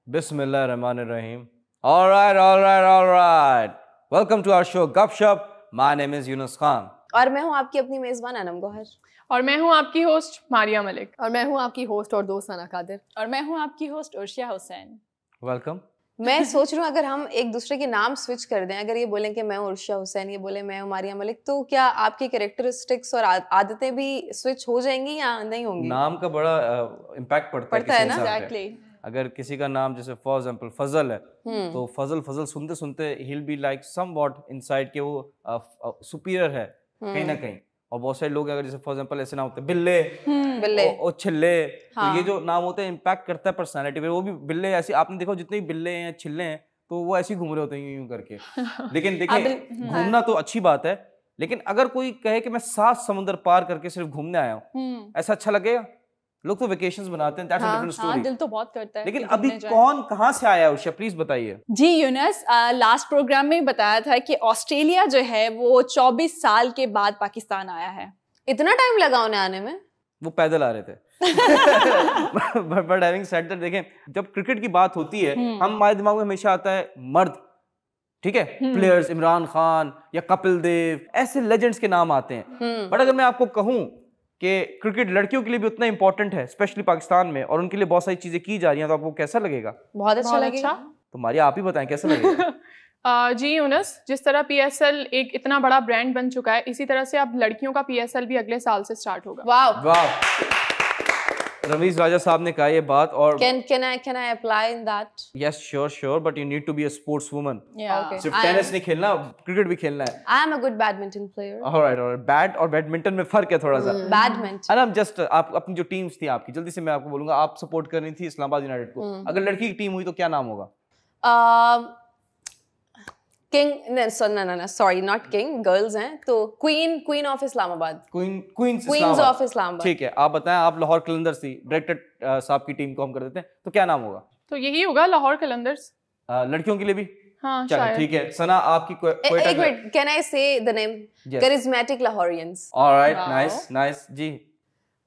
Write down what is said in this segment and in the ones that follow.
Bismillahirrahmanirrahim. All right. Welcome to our show Gupshup. My name is Yunus Khan. और मैं हूँ आपकी अपनी मेजबान अनम गौहर। और मैं हूँ आपकी होस्ट मारिया मलिक। और मैं हूँ आपकी होस्ट और दोस्त सना कादिर। और मैं हूँ आपकी होस्ट उर्शिया हुसैन। Welcome. मैं सोच रही हूँ अगर हम एक दूसरे के नाम स्विच कर दें, अगर ये बोलें कि मैं हूँ उर्शिया हुसैन, ये बोले मैं हूँ मारिया मलिक, तो क्या आपकी कैरेक्टरिस्टिक्स और आदतें भी स्विच हो जाएंगी या नहीं होंगी? नाम का बड़ा इम्पैक्ट पड़ता है ना? Exactly. अगर किसी का नाम जैसे फॉर एग्जांपल फजल है तो फजल सुनते सुनते he'll be like somewhat inside के वो सुपीरियर है कहीं ना कहीं। और बहुत सारे लोग अगर जैसे फॉर एग्जांपल ऐसे नाम होते हैं बिल्ले और छिल्ले, तो ये जो नाम होते हैं इम्पैक्ट करता है पर्सनालिटी पे। वो भी बिल्ले ऐसे आपने देखो जितने भी बिल्ले हैं छिल्ले हैं तो वो ऐसे ही घूम रहे होते हैं यूं करके। लेकिन देखिए घूमना तो अच्छी बात है, लेकिन अगर कोई कहे कि मैं 7 समुद्र पार करके सिर्फ घूमने आया हूँ, ऐसा अच्छा लगेगा? लोग तो वेकेशंस बनाते हैं, दैट्स अ डिफरेंट स्टोरी। दिल तो बहुत करता है। लेकिन अभी कौन कहाँ से आया उर्शिया, प्लीज बताइए। जी यूनस, लास्ट प्रोग्राम में बताया था कि ऑस्ट्रेलिया जो है वो 24 साल के बाद पाकिस्तान आया है। इतना टाइम लगा उन्हें आने में? वो पैदल आ रहे थे। बट हैविंग सेड दैट, देखें जब क्रिकेट की बात होती है हमारे दिमाग में हमेशा आता है मर्द, ठीक है, प्लेयर्स इमरान खान या कपिल देव, ऐसे लेजेंड्स के नाम आते हैं। बट अगर मैं आपको कहूं कि क्रिकेट लड़कियों के लिए भी उतना इंपॉर्टेंट है, स्पेशली पाकिस्तान में, और उनके लिए बहुत सारी चीजें की जा रही हैं, तो आपको कैसा लगेगा? बहुत अच्छा लगेगा। तो मारिया आप ही बताएं कैसा लगेगा। जी यूनस, जिस तरह PSL एक इतना बड़ा ब्रांड बन चुका है, इसी तरह से अब लड़कियों का PSL भी अगले साल से स्टार्ट होगा। वाह। रमीज राजा साहब ने कहा ये बात। और can I apply in that? Yes, sure, but you need to be a sportswoman. Okay. सिर्फ टेनिस नहीं खेलना, क्रिकेट भी खेलना है। I am a good badminton player. All right. Bat और बैडमिंटन में फर्क है थोड़ा सा। Badminton. अनम जस्ट आप अपनी जो टीम्स थी आपकी, जल्दी से मैं आपको बोलूंगा, आप सपोर्ट कर रही थी इस्लामाबाद यूनाइटेड को, अगर लड़की की टीम हुई तो क्या नाम होगा? King, sorry not king, girls हैं तो queen of Islamabad. Queens of Islamabad. ठीक है, आप बताएं, आप लाहौर कलंदर्स थी, डायरेक्टर साहब की टीम को हम कर देते हैं, तो क्या नाम होगा? तो यही होगा, लाहौर कलंदर्स। लड़कियों के लिए भी? हाँ, चलो ठीक है। सना आपकी एक minute, can I say the name? Charismatic Lahorians. Alright, nice जी।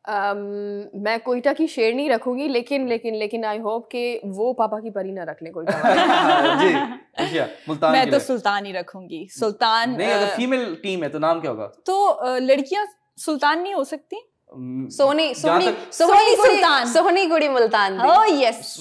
मैं कोयटा की शेरनी रखूंगी, लेकिन आई होप कि वो पापा की परी ना रख ले कोयटा। जी, मुल्तान मैं तो सुल्तान ही रखूंगी। सुल्तान नहीं, अगर फीमेल टीम है तो नाम क्या होगा? तो लड़कियां सुल्तान नहीं हो सकती? सोनी कुड़ी मुल्तान। ओह यस,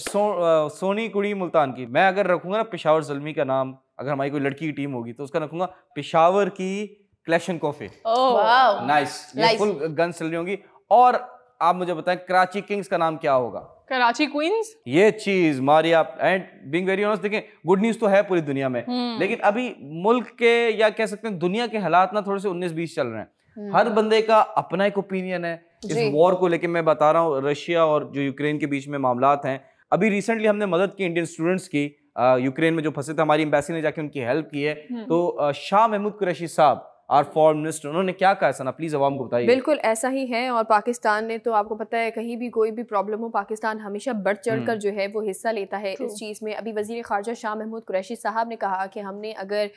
सोनी कुड़ी मुल्तान की। मैं अगर रखूंगा ना पेशावर ज़ल्मी का नाम, अगर हमारी कोई लड़की की टीम होगी तो उसका रखूंगा पेशावर की क्लैशनकोफे। वाह, नाइस, ये फुल गन चल रही होंगी। और आप मुझे बताएं कराची किंग्स का नाम क्या होगा? कराची क्वींस। ये चीज Maria, and being very honest, देखें गुड न्यूज तो है पूरी दुनिया में, लेकिन अभी मुल्क के या कह सकते हैं दुनिया के हालात ना थोड़े से 19-20 चल रहे हैं। हर बंदे का अपना एक ओपिनियन है इस वॉर को लेके। मैं बता रहा हूँ, रशिया और जो यूक्रेन के बीच में मामलात हैं, अभी रिसेंटली हमने मदद की इंडियन स्टूडेंट्स की, यूक्रेन में जो फंसे थे, हमारी एम्बेसी ने जाके उनकी हेल्प की है। तो शाह महमूद कुरैशी साहब, आर फॉरेन मिनिस्टर, उन्होंने क्या कहा सना, प्लीज अवाम को बताइए। बिल्कुल ऐसा ही है, और पाकिस्तान ने तो आपको पता है कहीं भी कोई भी प्रॉब्लम हो, पाकिस्तान हमेशा बढ़ चढ़कर जो है वो हिस्सा लेता है इस चीज़ में। अभी वजीर खारजा शाह महमूद कुरैशी साहब ने कहा कि हमने अगर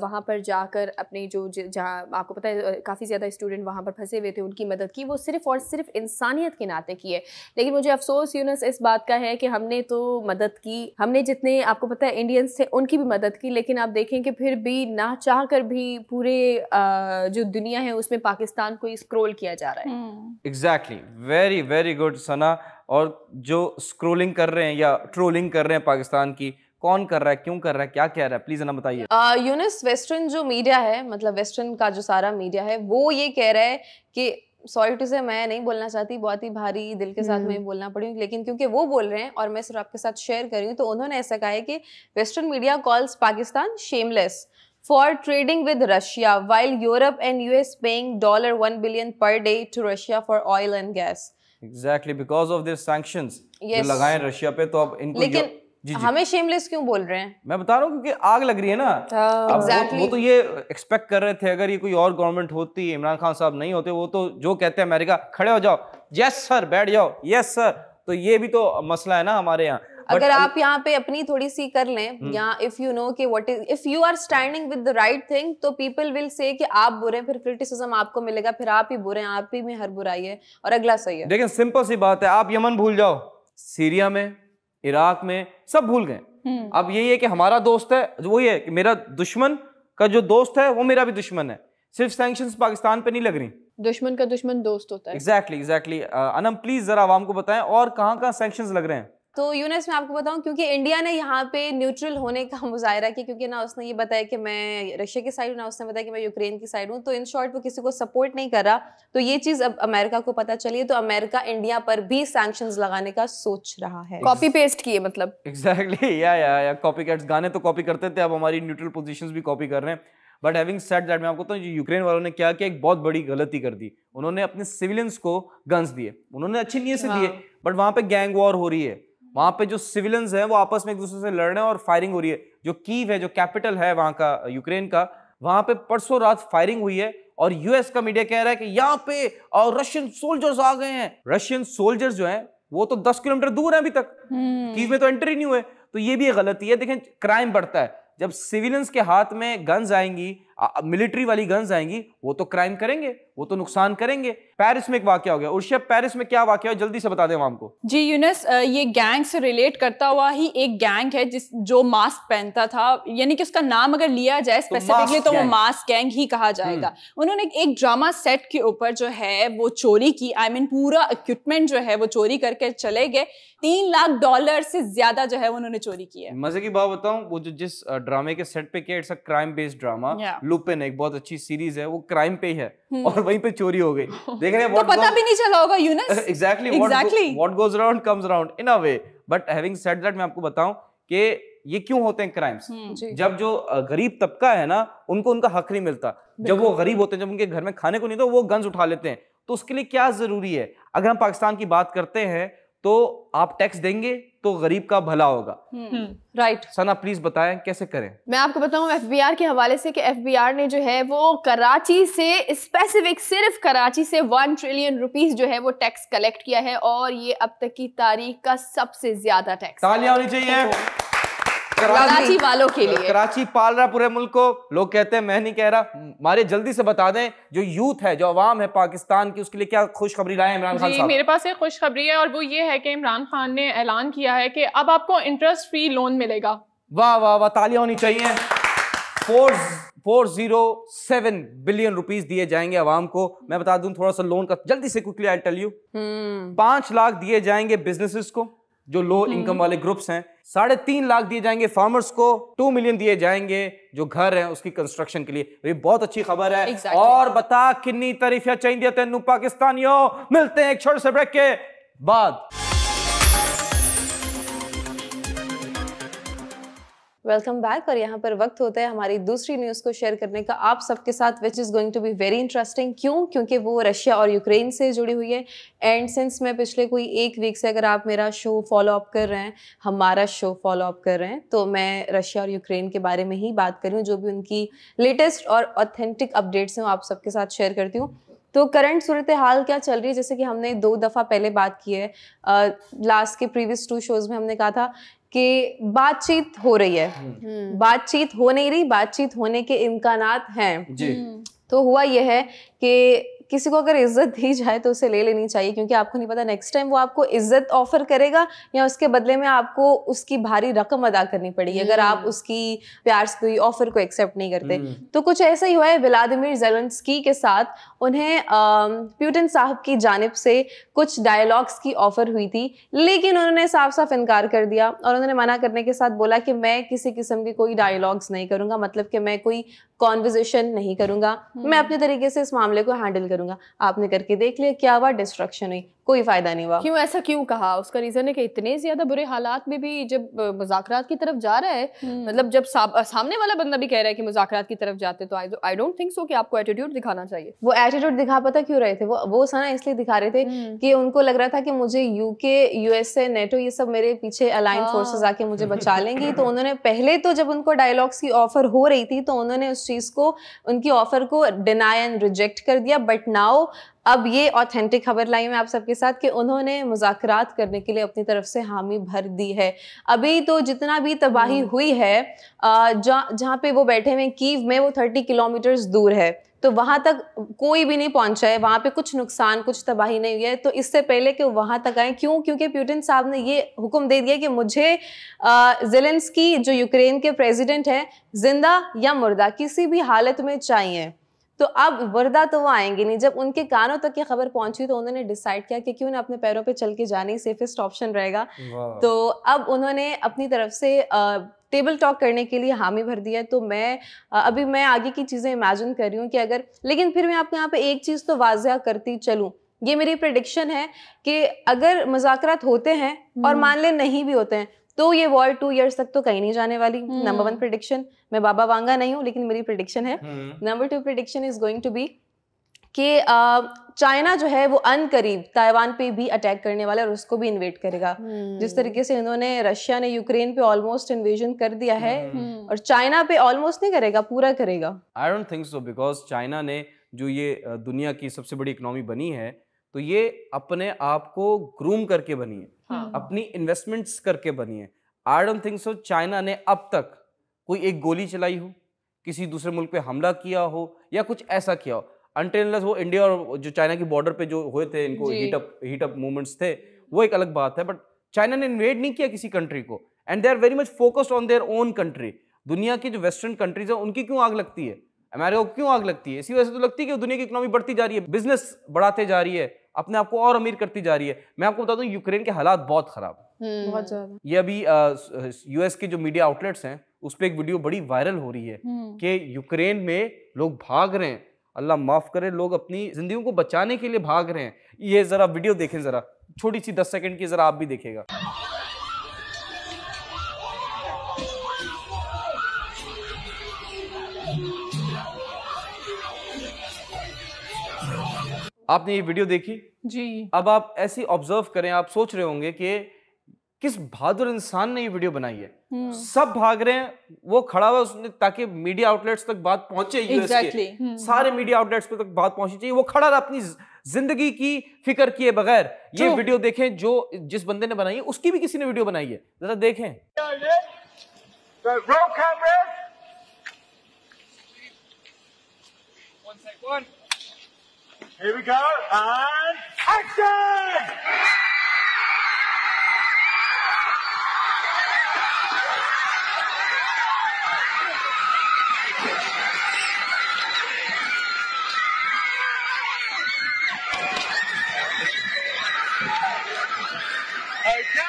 वहाँ पर जाकर अपने जो जहाँ आपको पता है काफ़ी ज़्यादा स्टूडेंट वहाँ पर फंसे हुए थे, उनकी मदद की, वो सिर्फ और सिर्फ इंसानियत के नाते की है। लेकिन मुझे अफसोस यूनस इस बात का है कि हमने तो मदद की, हमने जितने आपको पता है इंडियंस थे उनकी भी मदद की, लेकिन आप देखें कि फिर भी ना चाह कर भी पूरे जो दुनिया है उसमें पाकिस्तान को स्क्रॉल किया जा रहा है। एग्जैक्टली, वेरी वेरी गुड सना। और जो स्क्रॉलिंग कर रहे हैं या ट्रोलिंग कर रहे हैं पाकिस्तान की, कौन कर रहा है, क्यों कर रहा है, क्या कह रहा है, प्लीज ना बताइए। यूनिस, वेस्टर्न जो मीडिया है, मतलब वेस्टर्न का जो सारा मीडिया है, वो ये कह रहा है कि, सॉरी टू से मैं नहीं बोलना चाहती, बहुत ही भारी दिल के साथ मैं बोलना पड़ी, लेकिन क्योंकि वो बोल रहे हैं और मैं सिर्फ आपके साथ शेयर कर रही हूँ, तो उन्होंने ऐसा कहा है कि western media calls Pakistan shameless for trading with Russia, while Europe and US paying $1 billion per day to Russia for oil and gas. Exactly, because of their sanctions जो लगाए रशिया पे, तो अब इनको लेकिन हमें शेमलेस क्यों बोल रहे हैं? मैं बता रहा हूँ क्योंकि आग लग रही है ना। Exactly. वो तो ये एक्सपेक्ट कर रहे थे, अगर ये कोई और गवर्नमेंट होती, इमरान खान साहब नहीं होते, वो तो जो कहते हैं अमेरिका खड़े हो जाओ, यस सर, बैठ जाओ, यस सर। तो ये भी तो मसला है ना हमारे यहाँ। अगर आप यहाँ पे अपनी थोड़ी सी कर लें, या इफ यू नो कि what is, if you are standing with the right thing, तो पीपल विल से कि आप बुरे हैं, फिर क्रिटिसिज्म आपको मिलेगा, फिर आप ही बुरे हैं, आप ही में हर बुराई है और अगला सही है। लेकिन सिंपल सी बात है, आप यमन भूल जाओ, सीरिया में इराक में, सब भूल गए। अब यही है कि हमारा दोस्त है, वही है कि मेरा दुश्मन का जो दोस्त है वो मेरा भी दुश्मन है। सिर्फ सैंक्शंस पाकिस्तान पे नहीं लग रही, दुश्मन का दुश्मन दोस्त होता है। एग्जैक्टली। अनम प्लीज जरा आवाम को बताएं और कहाँ सैंक्शंस लग रहे हैं। तो यूनेस मैं आपको बताऊं, क्योंकि इंडिया ने यहाँ पे न्यूट्रल होने का मुजाहरा किया, क्योंकि ना उसने ये बताया कि मैं रशिया की साइड हूँ, ना उसने बताया कि मैं यूक्रेन की साइड हूँ। तो इन शॉर्ट वो किसी को सपोर्ट नहीं कर रहा। तो ये चीज़ अब अमेरिका को पता चली है, तो अमेरिका इंडिया पर भी सैंक्शंस लगाने का सोच रहा है। कॉपी पेस्ट किए मतलब। एग्जैक्टली या कॉपी कैट्स, गाने तो कॉपी करते थे, अब हमारी न्यूट्रल पोजीशंस भी कॉपी कर रहे हैं। बट हैविंग सेड दैट, मैं आपको बताऊं यूक्रेन वालों ने क्या किया, एक बहुत बड़ी गलती कर दी। उन्होंने अपने सिविलियंस को गन्स दिए, उन्होंने अच्छी नीयत से दिए, बट वहां पे गैंग वॉर हो रही है। वहां पे जो सिविलियंस हैं वो आपस में एक दूसरे से लड़ रहे हैं और फायरिंग हो रही है। जो कीव है, जो कैपिटल है वहां का यूक्रेन का, वहां पे परसों रात फायरिंग हुई है और यूएस का मीडिया कह रहा है कि यहाँ पे और रशियन सोल्जर्स आ गए हैं। रशियन सोल्जर्स जो हैं वो तो 10 किलोमीटर दूर हैं अभी तक, कीव में तो एंट्री नहीं हुए। तो ये भी एक गलती है। देखें, क्राइम बढ़ता है जब सिविलियंस के हाथ में गन्स आएंगी, मिलिट्री वाली गन्स आएंगी, वो तो क्राइम करेंगे, वो तो नुकसान करेंगे। पेरिस में एक वाकया हो गया। उर्शिया, पेरिस में क्या वाकया हो, जल्दी से बता दें हमको। जी यूनुस, ये गैंग से रिलेट करता हुआ ही एक गैंग है जो मास्क पहनता था, यानी कि उसका नाम अगर लिया जाए स्पेसिफिकली तो वो मास्क गैंग ही कहा जाएगा। उन्होंने एक ड्रामा सेट के ऊपर जो है वो चोरी की, पूरा इक्विपमेंट जो है वो चोरी करके चले गए। $3 लाख से ज्यादा जो है उन्होंने चोरी की है। मजे की बात बताऊं, वो जो जिस ड्रामे के सेट पे किया, it's a crime based drama. Lupin एक बहुत अच्छी सीरीज है, वो क्राइम पे ही है और वहीं पे चोरी हो गई। देख रहे हैं, तो पता भी नहीं चला होगा Yunus. Exactly what goes around comes around in a way. But having said that, मैं आपको बताऊं कि ये क्यों होते हैं क्राइम्स। जब जो गरीब तबका है ना, उनको उनका हक नहीं मिलता। जब वो गरीब होते हैं, जब उनके घर में खाने को नहीं तो वो गन्स उठा लेते हैं। तो उसके लिए क्या जरूरी है? अगर हम पाकिस्तान की बात करते हैं तो आप टैक्स देंगे तो गरीब का भला होगा। राइट। सना प्लीज बताएं कैसे करें। मैं आपको बताऊं एफबीआर के हवाले से कि एफबीआर ने जो है वो कराची से स्पेसिफिक, सिर्फ कराची से 1 ट्रिलियन रुपीस जो है वो टैक्स कलेक्ट किया है, और ये अब तक की तारीख का सबसे ज्यादा टैक्स। तालियां होनी चाहिए कराची वालों के लिए। कराची पाल रहा पूरे मुल्क को। लोग कहते हैं, मैं नहीं कह रहा। मारे जल्दी से बता दें, जो यूथ है, जो अवाम है पाकिस्तान की, उसके लिए क्या खुशखबरी लाए इमरान खान साहब? मेरे पास एक खुशखबरी है और वो ये है कि इमरान खान ने ऐलान किया है कि अब आपको इंटरेस्ट फ्री लोन मिलेगा। वाह वाह वाह, तालियां होनी चाहिए। 407 बिलियन रुपीस दिए जाएंगे अवाम को। मैं बता दूं थोड़ा सा लोन का जल्दी से quickly I tell you. 5 lakh दिए जाएंगे बिजनेसेस को, जो लो इनकम वाले ग्रुप्स हैं। 3.5 लाख दिए जाएंगे फार्मर्स को। 2 मिलियन दिए जाएंगे जो घर है उसकी कंस्ट्रक्शन के लिए। ये बहुत अच्छी खबर है। और बता कितनी तारीफियां चाहिए तेनू पाकिस्तानियों। मिलते हैं एक छोटे से ब्रेक के बाद। Welcome back. और यहाँ पर वक्त होता है हमारी दूसरी न्यूज़ को शेयर करने का आप सबके साथ, which is going to be very interesting. क्यों? क्योंकि वो रशिया और यूक्रेन से जुड़ी हुई है। एंड सिंस मैं पिछले कोई 1 वीक से, अगर आप मेरा शो फॉलो अप कर रहे हैं, हमारा शो फॉलो अप कर रहे हैं, तो मैं रशिया और यूक्रेन के बारे में ही बात कर रही हूँ। जो भी उनकी लेटेस्ट और ऑथेंटिक अपडेट्स हैं वो आप सबके साथ शेयर करती हूँ। तो करंट सूरत हाल क्या चल रही है, जैसे कि हमने 2 दफ़ा पहले बात की है। लास्ट के प्रीवियस 2 शोज़ में हमने कहा था कि बातचीत हो रही है, बातचीत हो नहीं रही, बातचीत होने के इम्कानात हैं जी। तो हुआ यह है कि किसी को अगर इज्जत दी जाए तो उसे ले लेनी चाहिए, क्योंकि आपको नहीं पता नेक्स्ट टाइम वो आपको इज्जत ऑफर करेगा या उसके बदले में आपको उसकी भारी रकम अदा करनी पड़ेगी अगर आप उसकी प्यार से कोई ऑफर को एक्सेप्ट नहीं करते। तो कुछ ऐसा ही हुआ है व्लादिमीर ज़ेलेंस्की के साथ। उन्हें पुतिन साहब की जानिब से कुछ डायलॉग्स की ऑफर हुई थी, लेकिन उन्होंने साफ साफ इनकार कर दिया और उन्होंने मना करने के साथ बोला कि मैं किसी किस्म के कोई डायलॉग्स नहीं करूंगा, मतलब कि मैं कोई कॉन्वर्सेशन नहीं करूंगा, मैं अपने तरीके से इस मामले को हैंडल करूंगा। आपने करके देख लिया, क्या हुआ? डिस्ट्रक्शन हुई, कोई फायदा नहीं हुआ। क्यों ऐसा क्यों कहा? उसका रीजन है कि इतने ज्यादा बुरे हालात में भी जब मुज़ाकरात की तरफ जा रहा है, मतलब जब सामने वाला बंदा भी कह रहा है कि मुज़ाकरात की तरफ जाते, तो आई डोंट थिंक सो कि आपको एटीट्यूड दिखाना चाहिए। वो एटीट्यूड दिखा पता क्यों रहे थे? वो सना इसलिए दिखा रहे थे कि उनको लग रहा था कि मुझे यूके, यूएसए, नेटो ये सब मेरे पीछे अलाइन फोर्सेस आके मुझे बचा लेंगी। तो उन्होंने पहले तो जब उनको डायलॉग्स की ऑफर हो रही थी तो उन्होंने उस चीज को, उनकी ऑफर को डिनाई एंड रिजेक्ट कर दिया। बट नाउ अब ये ऑथेंटिक खबर लाई मैं आप सबके साथ कि उन्होंने मुज़ाकरात करने के लिए अपनी तरफ से हामी भर दी है। अभी तो जितना भी तबाही हुई है, जहाँ पे वो बैठे हुए कीव में, वो 30 किलोमीटर्स दूर है। तो वहां तक कोई भी नहीं पहुंचा है, वहां पे कुछ नुकसान, कुछ तबाही नहीं हुई है। तो इससे पहले कि वो वहां तक आए, क्यों? क्योंकि पुतिन साहब ने ये हुक्म दे दिया कि मुझे ज़ेलेंस्की जो यूक्रेन के प्रेसिडेंट है, जिंदा या मुर्दा किसी भी हालत में चाहिए। तो अब मुर्दा तो वो आएंगे नहीं। जब उनके कानों तक ये खबर पहुंची तो उन्होंने डिसाइड किया कि क्यों ना अपने पैरों पे चल के जाना ही सेफेस्ट ऑप्शन रहेगा। तो अब उन्होंने अपनी तरफ से टेबल टॉक करने के लिए हामी भर दिया है। तो अभी मैं आगे की चीज़ें इमेजिन कर रही हूँ कि अगर, लेकिन फिर मैं आपको यहाँ पे एक चीज़ तो वाज़िया करती चलूँ, ये मेरी प्रेडिक्शन है कि अगर मुज़ाकरात होते हैं और मान ले नहीं भी होते हैं तो ये वॉर 2 इयर्स तक तो कहीं नहीं जाने वाली। नंबर 1 प्रेडिक्शन, मैं बाबा वांगा नहीं हूँ लेकिन मेरी प्रेडिक्शन है। Number 2 prediction is going to be कि चाइना जो है वो अनकरीब ताइवान पे भी अटैक करने वाला है और उसको भी इन्वेड करेगा। जिस तरीके से इन्होंने, रशिया ने यूक्रेन पे ऑलमोस्ट इन्वेजन कर दिया है और चाइना पे ऑलमोस्ट नहीं करेगा, पूरा करेगा। I don't think so, because China ने जो ये दुनिया की सबसे बड़ी इकोनॉमी बनी है तो ये अपने आप को ग्रूम करके बनी है, अपनी इन्वेस्टमेंट्स करके बनी है। I don't think so China ने अब तक कोई एक गोली चलाई हो, किसी दूसरे मुल्क पे हमला किया हो या कुछ ऐसा किया हो। अनटिल वो इंडिया और जो चाइना की बॉर्डर पे जो हुए थे, इनको हीट अप मूवमेंट्स थे, वो एक अलग बात है। बट चाइना ने इन्वेड नहीं किया किसी कंट्री को, and they are very much focused on their own country. दुनिया की जो वेस्टर्न कंट्रीज है उनकी क्यों आग लगती है, अमेरिका को क्यों आग लगती है? इसी वजह से तो लगती है कि दुनिया की इकोनॉमी बढ़ती जा रही है, बिजनेस बढ़ाते जा रही है, अपने आप को और अमीर करती जा रही है। मैं आपको बता दूं यूक्रेन के हालात बहुत खराब, बहुत ज्यादा। ये अभी यूएस के जो मीडिया आउटलेट्स हैं उस पर एक वीडियो बड़ी वायरल हो रही है कि यूक्रेन में लोग भाग रहे हैं, अल्लाह माफ करे, लोग अपनी जिंदगियों को बचाने के लिए भाग रहे हैं। ये जरा वीडियो देखें, जरा छोटी सी 10 सेकंड की, जरा आप भी देखिएगा। आपने ये वीडियो देखी जी। अब आप ऐसी ऑब्जर्व करें, आप सोच रहे होंगे कि किस बहादुर इंसान ने ये वीडियो बनाई है। सब भाग रहे हैं, वो खड़ा हुआ उसने ताकि मीडिया आउटलेट्स तक बात पहुंचे। Exactly. सारे मीडिया आउटलेट्स पे तक बात पहुंचनी चाहिए। वो खड़ा रहा अपनी जिंदगी की फिक्र किए बगैर। ये वीडियो देखें, जो जिस बंदे ने बनाई है उसकी भी किसी ने वीडियो बनाई है, जरा देखें। Here we go, and action!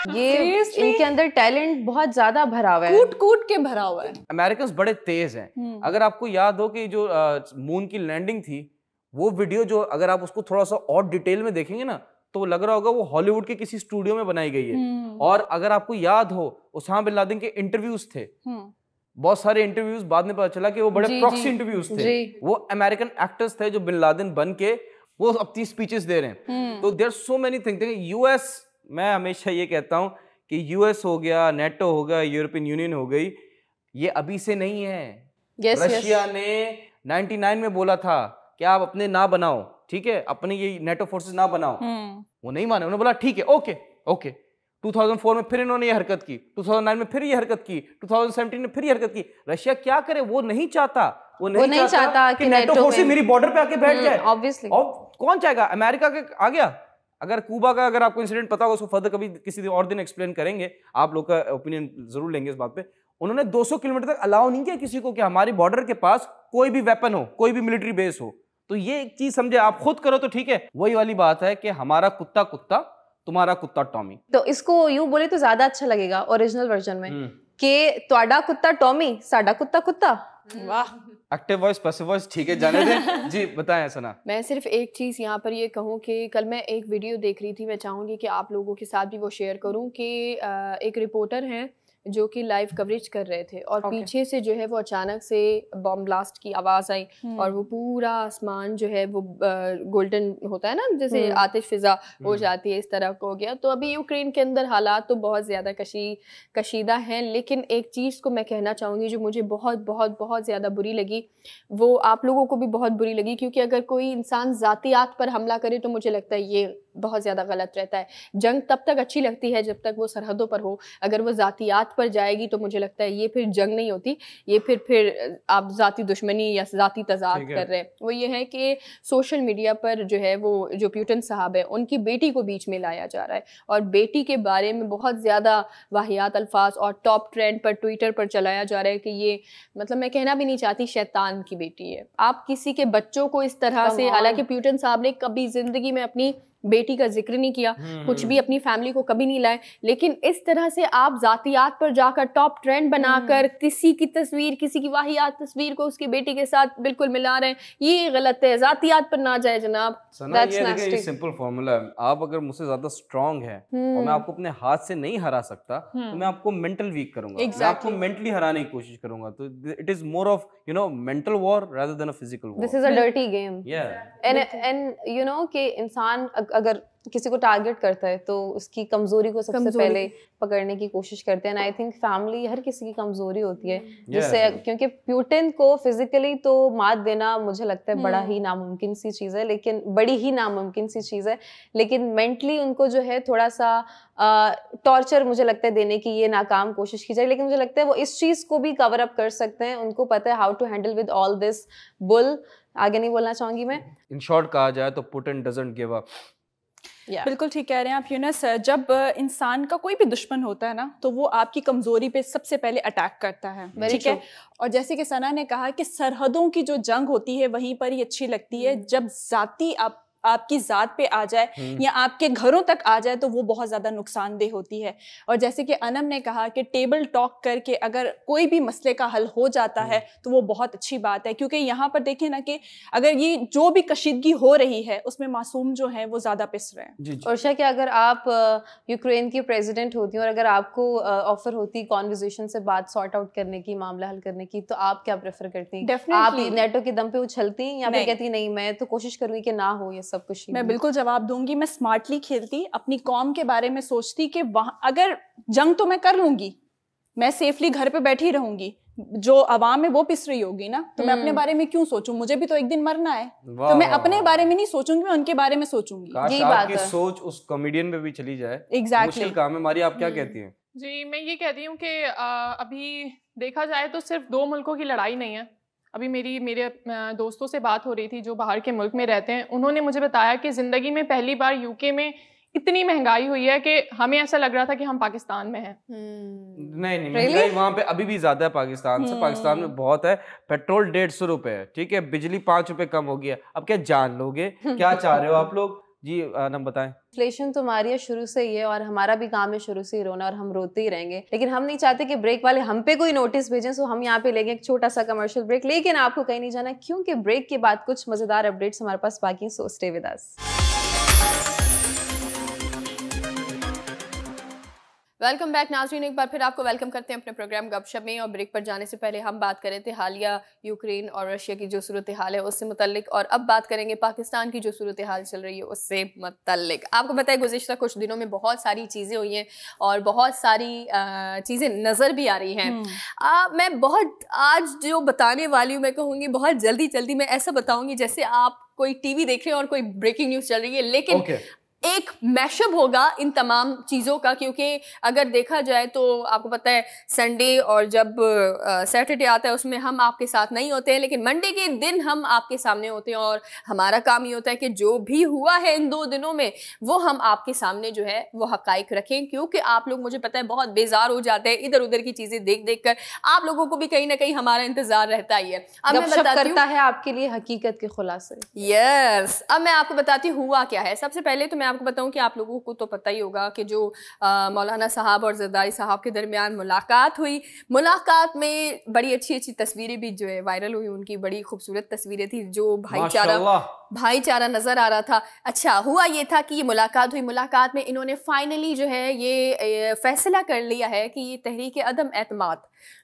ये इनके अंदर टैलेंट बहुत ज्यादा भरा हुआ है, कूट कूट के भरा हुआ है। अमेरिकन्स बड़े तेज हैं। अगर आपको याद हो कि जो मून की लैंडिंग थी, वो वीडियो जो अगर आप उसको थोड़ा सा और डिटेल में देखेंगे ना तो लग रहा होगा वो हॉलीवुड के किसी स्टूडियो में बनाई गई है। और अगर आपको याद हो, उसामा बिन लादेन के इंटरव्यूज थे, बहुत सारे इंटरव्यूज, बाद में पता चला कि वो बड़े प्रॉक्सी इंटरव्यूज थे। वो अमेरिकन एक्टर्स थे जो बिन लादेन बन के वो अपनी स्पीचेस दे रहे हैं। तो there so many things. US, मैं हमेशा ये कहता हूं कि यूएस हो गया, नेटो हो गया, यूरोपियन यूनियन हो गई, ये अभी से नहीं है। रशिया ने 99 में बोला था कि आप अपने ना बनाओ, ठीक है, अपने ये नेटो फोर्सेस ना बनाओ। वो नहीं माने, उन्होंने बोला ठीक है, ओके ओके। 2004 में फिर इन्होंने ये हरकत की, 2009 में फिर ये हरकत की, 2017 में फिर ये हरकत की। रशिया क्या करे, वो नहीं चाहता, वो नहीं चाहता कि नेटो फोर्सेस मेरी बॉर्डर पे आके बैठ जाए। ऑब्वियसली। और कौन चाहेगा? अमेरिका के आ गया। अगर कूबा का अगर आपको इंसिडेंट पता होगा, उसको फर्दर कभी किसी और दिन एक्सप्लेन करेंगे, आप लोग का ओपिनियन जरूर लेंगे इस बात पे। उन्होंने 200 किलोमीटर तक अलाउ नहीं किया किसी को कि हमारी बॉर्डर के पास कोई भी वेपन हो, कोई भी मिलिट्री बेस हो। तो ये एक चीज समझे, आप खुद करो तो ठीक है। वही वाली बात है कि हमारा कुत्ता कुत्ता, तुम्हारा कुत्ता टॉमी। तो इसको यूं बोले तो ज्यादा अच्छा लगेगा ओरिजिनल वर्जन में कि ਤੁਹਾਡਾ कुत्ता टॉमी, साडा कुत्ता कुत्ता। वाह, एक्टिव वॉइस, पैसिव वॉइस, ठीक है, जाने दें। जी बताएं सना। मैं सिर्फ एक चीज़ यहाँ पर ये कहूँ कि कल मैं एक वीडियो देख रही थी, मैं चाहूँगी कि आप लोगों के साथ भी वो शेयर करूँ कि एक रिपोर्टर हैं जो कि लाइव कवरेज कर रहे थे और पीछे से जो है वो अचानक से बॉम्ब ब्लास्ट की आवाज़ आई और वो पूरा आसमान जो है वो गोल्डन होता है ना, जैसे आतिश फिजा हो जाती है, इस तरह को हो गया। तो अभी यूक्रेन के अंदर हालात तो बहुत ज़्यादा कशीदा हैं, लेकिन एक चीज़ को मैं कहना चाहूँगी जो मुझे बहुत बहुत बहुत ज़्यादा बुरी लगी, वो आप लोगों को भी बहुत बुरी लगी, क्योंकि अगर कोई इंसान ज़ातियात पर हमला करे तो मुझे लगता है ये बहुत ज़्यादा गलत रहता है। जंग तब तक अच्छी लगती है जब तक वो सरहदों पर हो, अगर वो ज़ातियात पर जाएगी तो मुझे लगता है ये फिर जंग नहीं होती, ये फिर आप ज़ाती दुश्मनी या ज़ाती तज़ाद कर रहे हैं। वो ये है कि सोशल मीडिया पर जो है वो जो प्यूटन साहब है उनकी बेटी को बीच में लाया जा रहा है और बेटी के बारे में बहुत ज़्यादा वाहियात अल्फाज और टॉप ट्रेंड पर ट्विटर पर चलाया जा रहा है कि ये मतलब मैं कहना भी नहीं चाहती शैतान की बेटी है। आप किसी के बच्चों को इस तरह से, हालांकि प्यूटन साहब ने कभी जिंदगी में अपनी बेटी का जिक्र नहीं किया, कुछ भी अपनी फैमिली को कभी नहीं लाए, लेकिन इस तरह से आप जातियात पर जाकर टॉप ट्रेंड बनाकर किसी की तस्वीर, किसी की वाहियात तस्वीर को उसकी बेटी के साथ बिल्कुल मिला रहे हैं, ये गलत है। जातियात पर ना जाए जनाब। ये सिंपल फॉर्मूला है, आप अगर मुझसे ज्यादा स्ट्रांग है और मैं आपको अपने हाथ से नहीं हरा सकता तो मैं आपको मेंटल वीक करूंगा, मैं आपको मेंटली हराने की कोशिश करूंगा। तो it is more of mental war rather than a physical war. This is a dirty game. And कि इंसान अगर किसी को टारगेट करता है तो उसकी कमजोरी को सबसे पहले पकड़ने की कोशिश करते हैं। आई थिंक फैमिली हर किसी की कमजोरी होती है, जिससे क्योंकि प्यूटन को फिजिकली तो मात देना मुझे लगता है बड़ा ही नामुमकिन सी चीज़ है, लेकिन बड़ी ही नामुमकिन सी चीज़ है, लेकिन मेंटली उनको जो है थोड़ा सा टॉर्चर मुझे लगता है देने की ये नाकाम कोशिश की जाए। लेकिन मुझे लगता है वो इस चीज़ को भी कवर अप कर सकते हैं, उनको पता है how to handle with all this bull. आगे नहीं बोलना चाहूंगी मैं। इन शॉर्ट कहा जाए तो पुटिन डजंट गिव अप। बिल्कुल ठीक कह रहे हैं आप यूनस। जब इंसान का कोई भी दुश्मन होता है ना तो वो आपकी कमजोरी पे सबसे पहले अटैक करता है, ठीक है। और जैसे कि सना ने कहा कि सरहदों की जो जंग होती है वहीं पर ही अच्छी लगती है। जब जाती आपकी ज़ात पे आ जाए या आपके घरों तक आ जाए तो वो बहुत ज़्यादा नुकसानदेह होती है। और जैसे कि अनम ने कहा कि टेबल टॉक करके अगर कोई भी मसले का हल हो जाता है तो वो बहुत अच्छी बात है, क्योंकि यहाँ पर देखें ना कि अगर ये जो भी कशीदगी हो रही है उसमें मासूम जो है वो ज़्यादा पिस रहे हैं। और शायद कि अगर आप यूक्रेन की प्रेसिडेंट होती और अगर आपको ऑफर होती कॉन्वर्जेशन से बात सॉर्ट आउट करने की, मामला हल करने की, तो आप क्या प्रेफर करती? आप नेटो के दम पे उछलती या फिर कहती नहीं मैं तो कोशिश करूंगी कि ना हो ये सब कुछ? मैं बिल्कुल जवाब दूंगी। मैं स्मार्टली खेलती, अपनी कौम के बारे में सोचती कि वहां अगर जंग तो मैं कर लूंगी, मैं सेफली घर पे बैठी रहूंगी, जो आवाम है वो पिस रही होगी ना, तो मैं अपने बारे में क्यों सोचूं? मुझे भी तो एक दिन मरना है, तो मैं अपने बारे में नहीं सोचूंगी, मैं उनके बारे में सोचूंगी। यही बात है। सोच उस कॉमेडियन पे भी चली जाए। एग्जैक्टली काम है। मारी आप क्या कहती हैं? जी मैं ये कहती हूँ कि अभी देखा जाए तो सिर्फ दो मुल्कों की लड़ाई नहीं है। अभी मेरे दोस्तों से बात हो रही थी जो बाहर के मुल्क में रहते हैं, उन्होंने मुझे बताया कि ज़िंदगी में पहली बार यूके में इतनी महंगाई हुई है कि हमें ऐसा लग रहा था कि हम पाकिस्तान में हैं। नहीं महंगाई वहाँ पे अभी भी ज्यादा है पाकिस्तान से। पाकिस्तान में बहुत है। पेट्रोल 150 रुपए है, ठीक है, बिजली 5 रुपए कम हो गया। अब क्या जान लोगे? क्या चाह रहे हो आप लोग? जी नम बताएं। इन्फ्लेशन तो हमारी है शुरू से ही है और हमारा भी काम है शुरू से ही रोना और हम रोते ही रहेंगे, लेकिन हम नहीं चाहते कि ब्रेक वाले हम पे कोई नोटिस भेजें। सो हम यहाँ पे लेंगे एक छोटा सा कमर्शियल ब्रेक, लेकिन आपको कहीं नहीं जाना क्योंकि ब्रेक के बाद कुछ मजेदार अपडेट्स हमारे पास बाकी। So stay with us. Welcome back नाज़रीन, एक बार फिर आपको वेलकम करते हैं अपने प्रोग्राम गपशप में। और ब्रेक पर जाने से पहले हम बात कर रहे थे हालिया यूक्रेन और रशिया की जो सूरत हाल है उससे मुतल्लिक, और अब बात करेंगे पाकिस्तान की जो सूरत हाल चल रही है उससे मुतल्लिक। आपको पता है गुज़िश्ता कुछ दिनों में बहुत सारी चीज़ें हुई हैं और बहुत सारी चीज़ें नज़र भी आ रही हैं। मैं बहुत आज जो बताने वाली हूँ मैं कहूँगी बहुत जल्दी मैं ऐसा बताऊँगी जैसे आप कोई टीवी देख रहे हैं और कोई ब्रेकिंग न्यूज़ चल रही है, लेकिन एक मैशअप होगा इन तमाम चीज़ों का। क्योंकि अगर देखा जाए तो आपको पता है संडे और जब सैटरडे आता है उसमें हम आपके साथ नहीं होते हैं, लेकिन मंडे के दिन हम आपके सामने होते हैं और हमारा काम ये होता है कि जो भी हुआ है इन 2 दिनों में वो हम आपके सामने जो है वो हकाइक रखें। क्योंकि आप लोग मुझे पता है बहुत बेजार हो जाते हैं इधर उधर की चीज़ें देख कर। आप लोगों को भी कहीं ना कहीं हमारा इंतजार रहता ही है। अब मैं बताती हूँ आपके लिए हकीकत के खुलासे। यस, अब मैं आपको बताती हूँ हुआ क्या है। सबसे पहले तो मैं आपको बताऊं कि आप लोगों को तो पता ही होगा कि जो मौलाना साहब और जरदारी साहब के दरमियान मुलाकात हुई, मुलाकात में बड़ी अच्छी तस्वीरें भी जो है वायरल हुई। उनकी बड़ी खूबसूरत तस्वीरें थी, जो भाईचारा नज़र आ रहा था। अच्छा हुआ ये था कि ये मुलाकात हुई, मुलाकात में इन्होंने फाइनली जो है ये फैसला कर लिया है कि ये तहरीक अदम एतमाद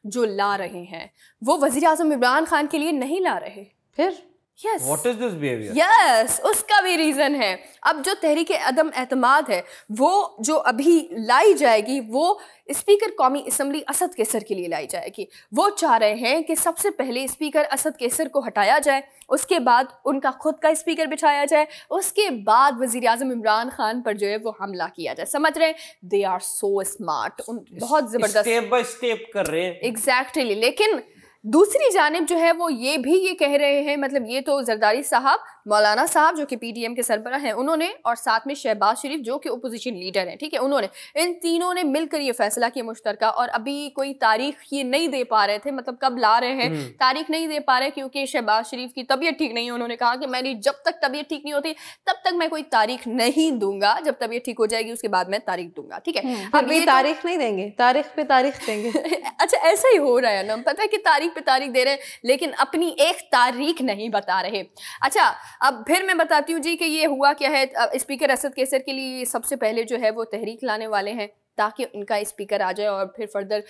जो ला रहे हैं वो वज़ीर आज़म इमरान खान के लिए नहीं ला रहे। फिर Yes. What is this behavior? Yes, उसका भी रीजन है। अब जो तहरीक अदम एतमाद है वो जो अभी लाई जाएगी वो स्पीकर कौमी असम्बली असद कैसर के लिए लाई जाएगी। वो चाह रहे हैं कि सबसे पहले स्पीकर असद कैसर को हटाया जाए, उसके बाद उनका खुद का स्पीकर बिठाया जाए, उसके बाद वजीर आज़म इमरान खान पर जो है वो हमला किया जाए। समझ रहे हैं? दे आर सो स्मार्ट, बहुत ज़बरदस्त स्टेप बाय स्टेप कर रहे हैं। एग्जैक्टली। लेकिन दूसरी जानिब जो है वो ये कह रहे हैं, मतलब ये तो जरदारी साहब, मौलाना साहब जो कि पीटीएम के सरबराह हैं उन्होंने, और साथ में शहबाज शरीफ जो कि ओपोजिशन लीडर हैं, ठीक है, उन्होंने, इन तीनों ने मिलकर ये फैसला किया मुश्तरका। और अभी कोई तारीख ये नहीं दे पा रहे थे, मतलब कब ला रहे हैं, तारीख नहीं दे पा रहे क्योंकि शहबाज शरीफ की तबीयत ठीक नहीं है। उन्होंने कहा कि मेरी जब तक तबीयत ठीक नहीं होती तब तक मैं कोई तारीख नहीं दूंगा, जब तबीयत ठीक हो जाएगी उसके बाद मैं तारीख दूंगा, ठीक है। अब ये तारीख नहीं देंगे, तारीख पे तारीख देंगे। अच्छा, ऐसा ही हो रहा है ना, पता है कि तारीख पे तारीख दे रहे हैं लेकिन अपनी एक तारीख नहीं बता रहे। अच्छा, अब फिर मैं बताती हूँ जी कि ये हुआ क्या है। स्पीकर असद कैसर के लिए सबसे पहले जो है वो तहरीक लाने वाले हैं ताकि उनका स्पीकर आ जाए और फिर फर्दर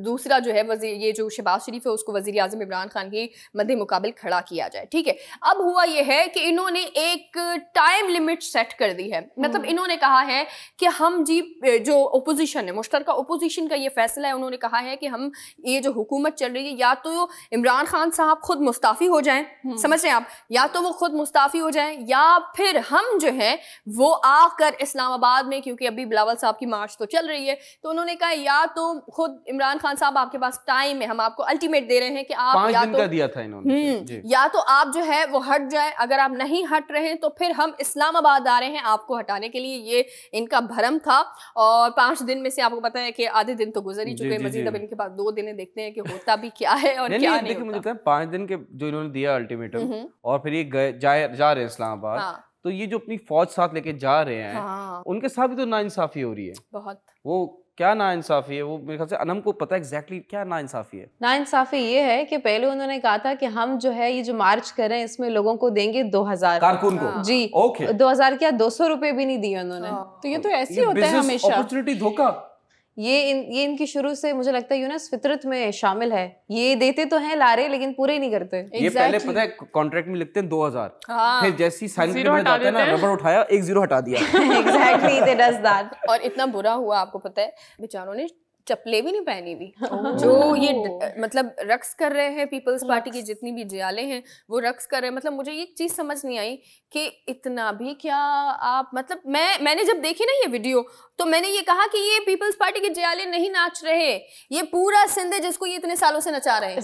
दूसरा जो है ये जो शहबाज शरीफ है उसको वज़ीर आज़म इमरान खान के मद्दे मुकाबिल खड़ा किया जाए, ठीक है। अब हुआ ये है कि इन्होंने एक टाइम लिमिट सेट कर दी है, मतलब इन्होंने कहा है कि हम जी जो ओपोजिशन है, मुश्तरका ओपोजिशन का ये फैसला है, उन्होंने कहा है कि हम ये जो हुकूमत चल रही है या तो इमरान खान साहब खुद मुस्ताफ़ी हो जाएं, समझ रहे हैं आप, या तो वो खुद मुस्ताफ़ी हो जाएं या फिर हम जो है वो आकर इस्लामाबाद में, क्योंकि अभी बिलावल साहब की मार्च तो चल रही है, तो उन्होंने कहा या तो खुद इमरान खान साहब आपके पास टाइम है, हम आपको अल्टीमेट दे रहे हैं कि आप 5 या दिन तो का दिया था इन्होंने, या तो आप जो है वो हट जाए, अगर आप नहीं हट रहे हैं तो फिर हम इस्लामाबाद आ रहे हैं आपको हटाने के लिए। ये इनका भरम था और 5 दिन में से आपको पता है कि आधे दिन तो गुजर ही चुके, मजीद अब इनके पास 2 दिन देखते हैं कि होता भी क्या है और क्या नहीं होता। मुझे 5 दिन के जो इन्होंने दिया अल्टीमेटम, और फिर ये जा रहे हैं इस्लामाबाद, तो ये जो अपनी फौज साथ लेके जा रहे हैं उनके साथ भी तो नाइंसाफी हो रही है बहुत। वो क्या नाइंसाफी है, वो मेरे ख्याल से अनम को पता है एग्जैक्टली क्या नाइंसाफी है। नाइंसाफी ये है कि पहले उन्होंने कहा था कि हम जो है ये जो मार्च कर रहे हैं इसमें लोगों को देंगे 2000 कारकुन को, जी ओके 2000 क्या 200 रुपए भी नहीं दिए उन्होंने। तो ये तो ऐसे ही होता है हमेशा, अपॉर्चुनिटी धोखा। ये इनकी शुरू से मुझे लगता है यूनस फितरत में शामिल है, ये देते तो हैं लारे लेकिन पूरे नहीं करते। ये पहले पता है कॉन्ट्रैक्ट में लिखते हैं 2000, फिर जैसी साइन करने में जाते हैं ना, रबर उठाया 1 0 हटा दिया। Exactly they does that. और इतना बुरा हुआ आपको पता है, बेचारों ने चप्पलें भी नहीं पहनी हुई। जो ये मतलब रक्स कर रहे हैं, पीपल्स पार्टी की जितनी भी जियाले हैं वो रक्स कर रहे हैं। मतलब मुझे ये चीज़ समझ नहीं आई कि इतना भी क्या आप, मतलब मैंने जब देखी ना ये वीडियो तो मैंने ये कहा कि ये पीपल्स पार्टी के जियाले नहीं नाच रहे, ये पूरा सिंध है जिसको ये इतने सालों से नचा रहे हैं।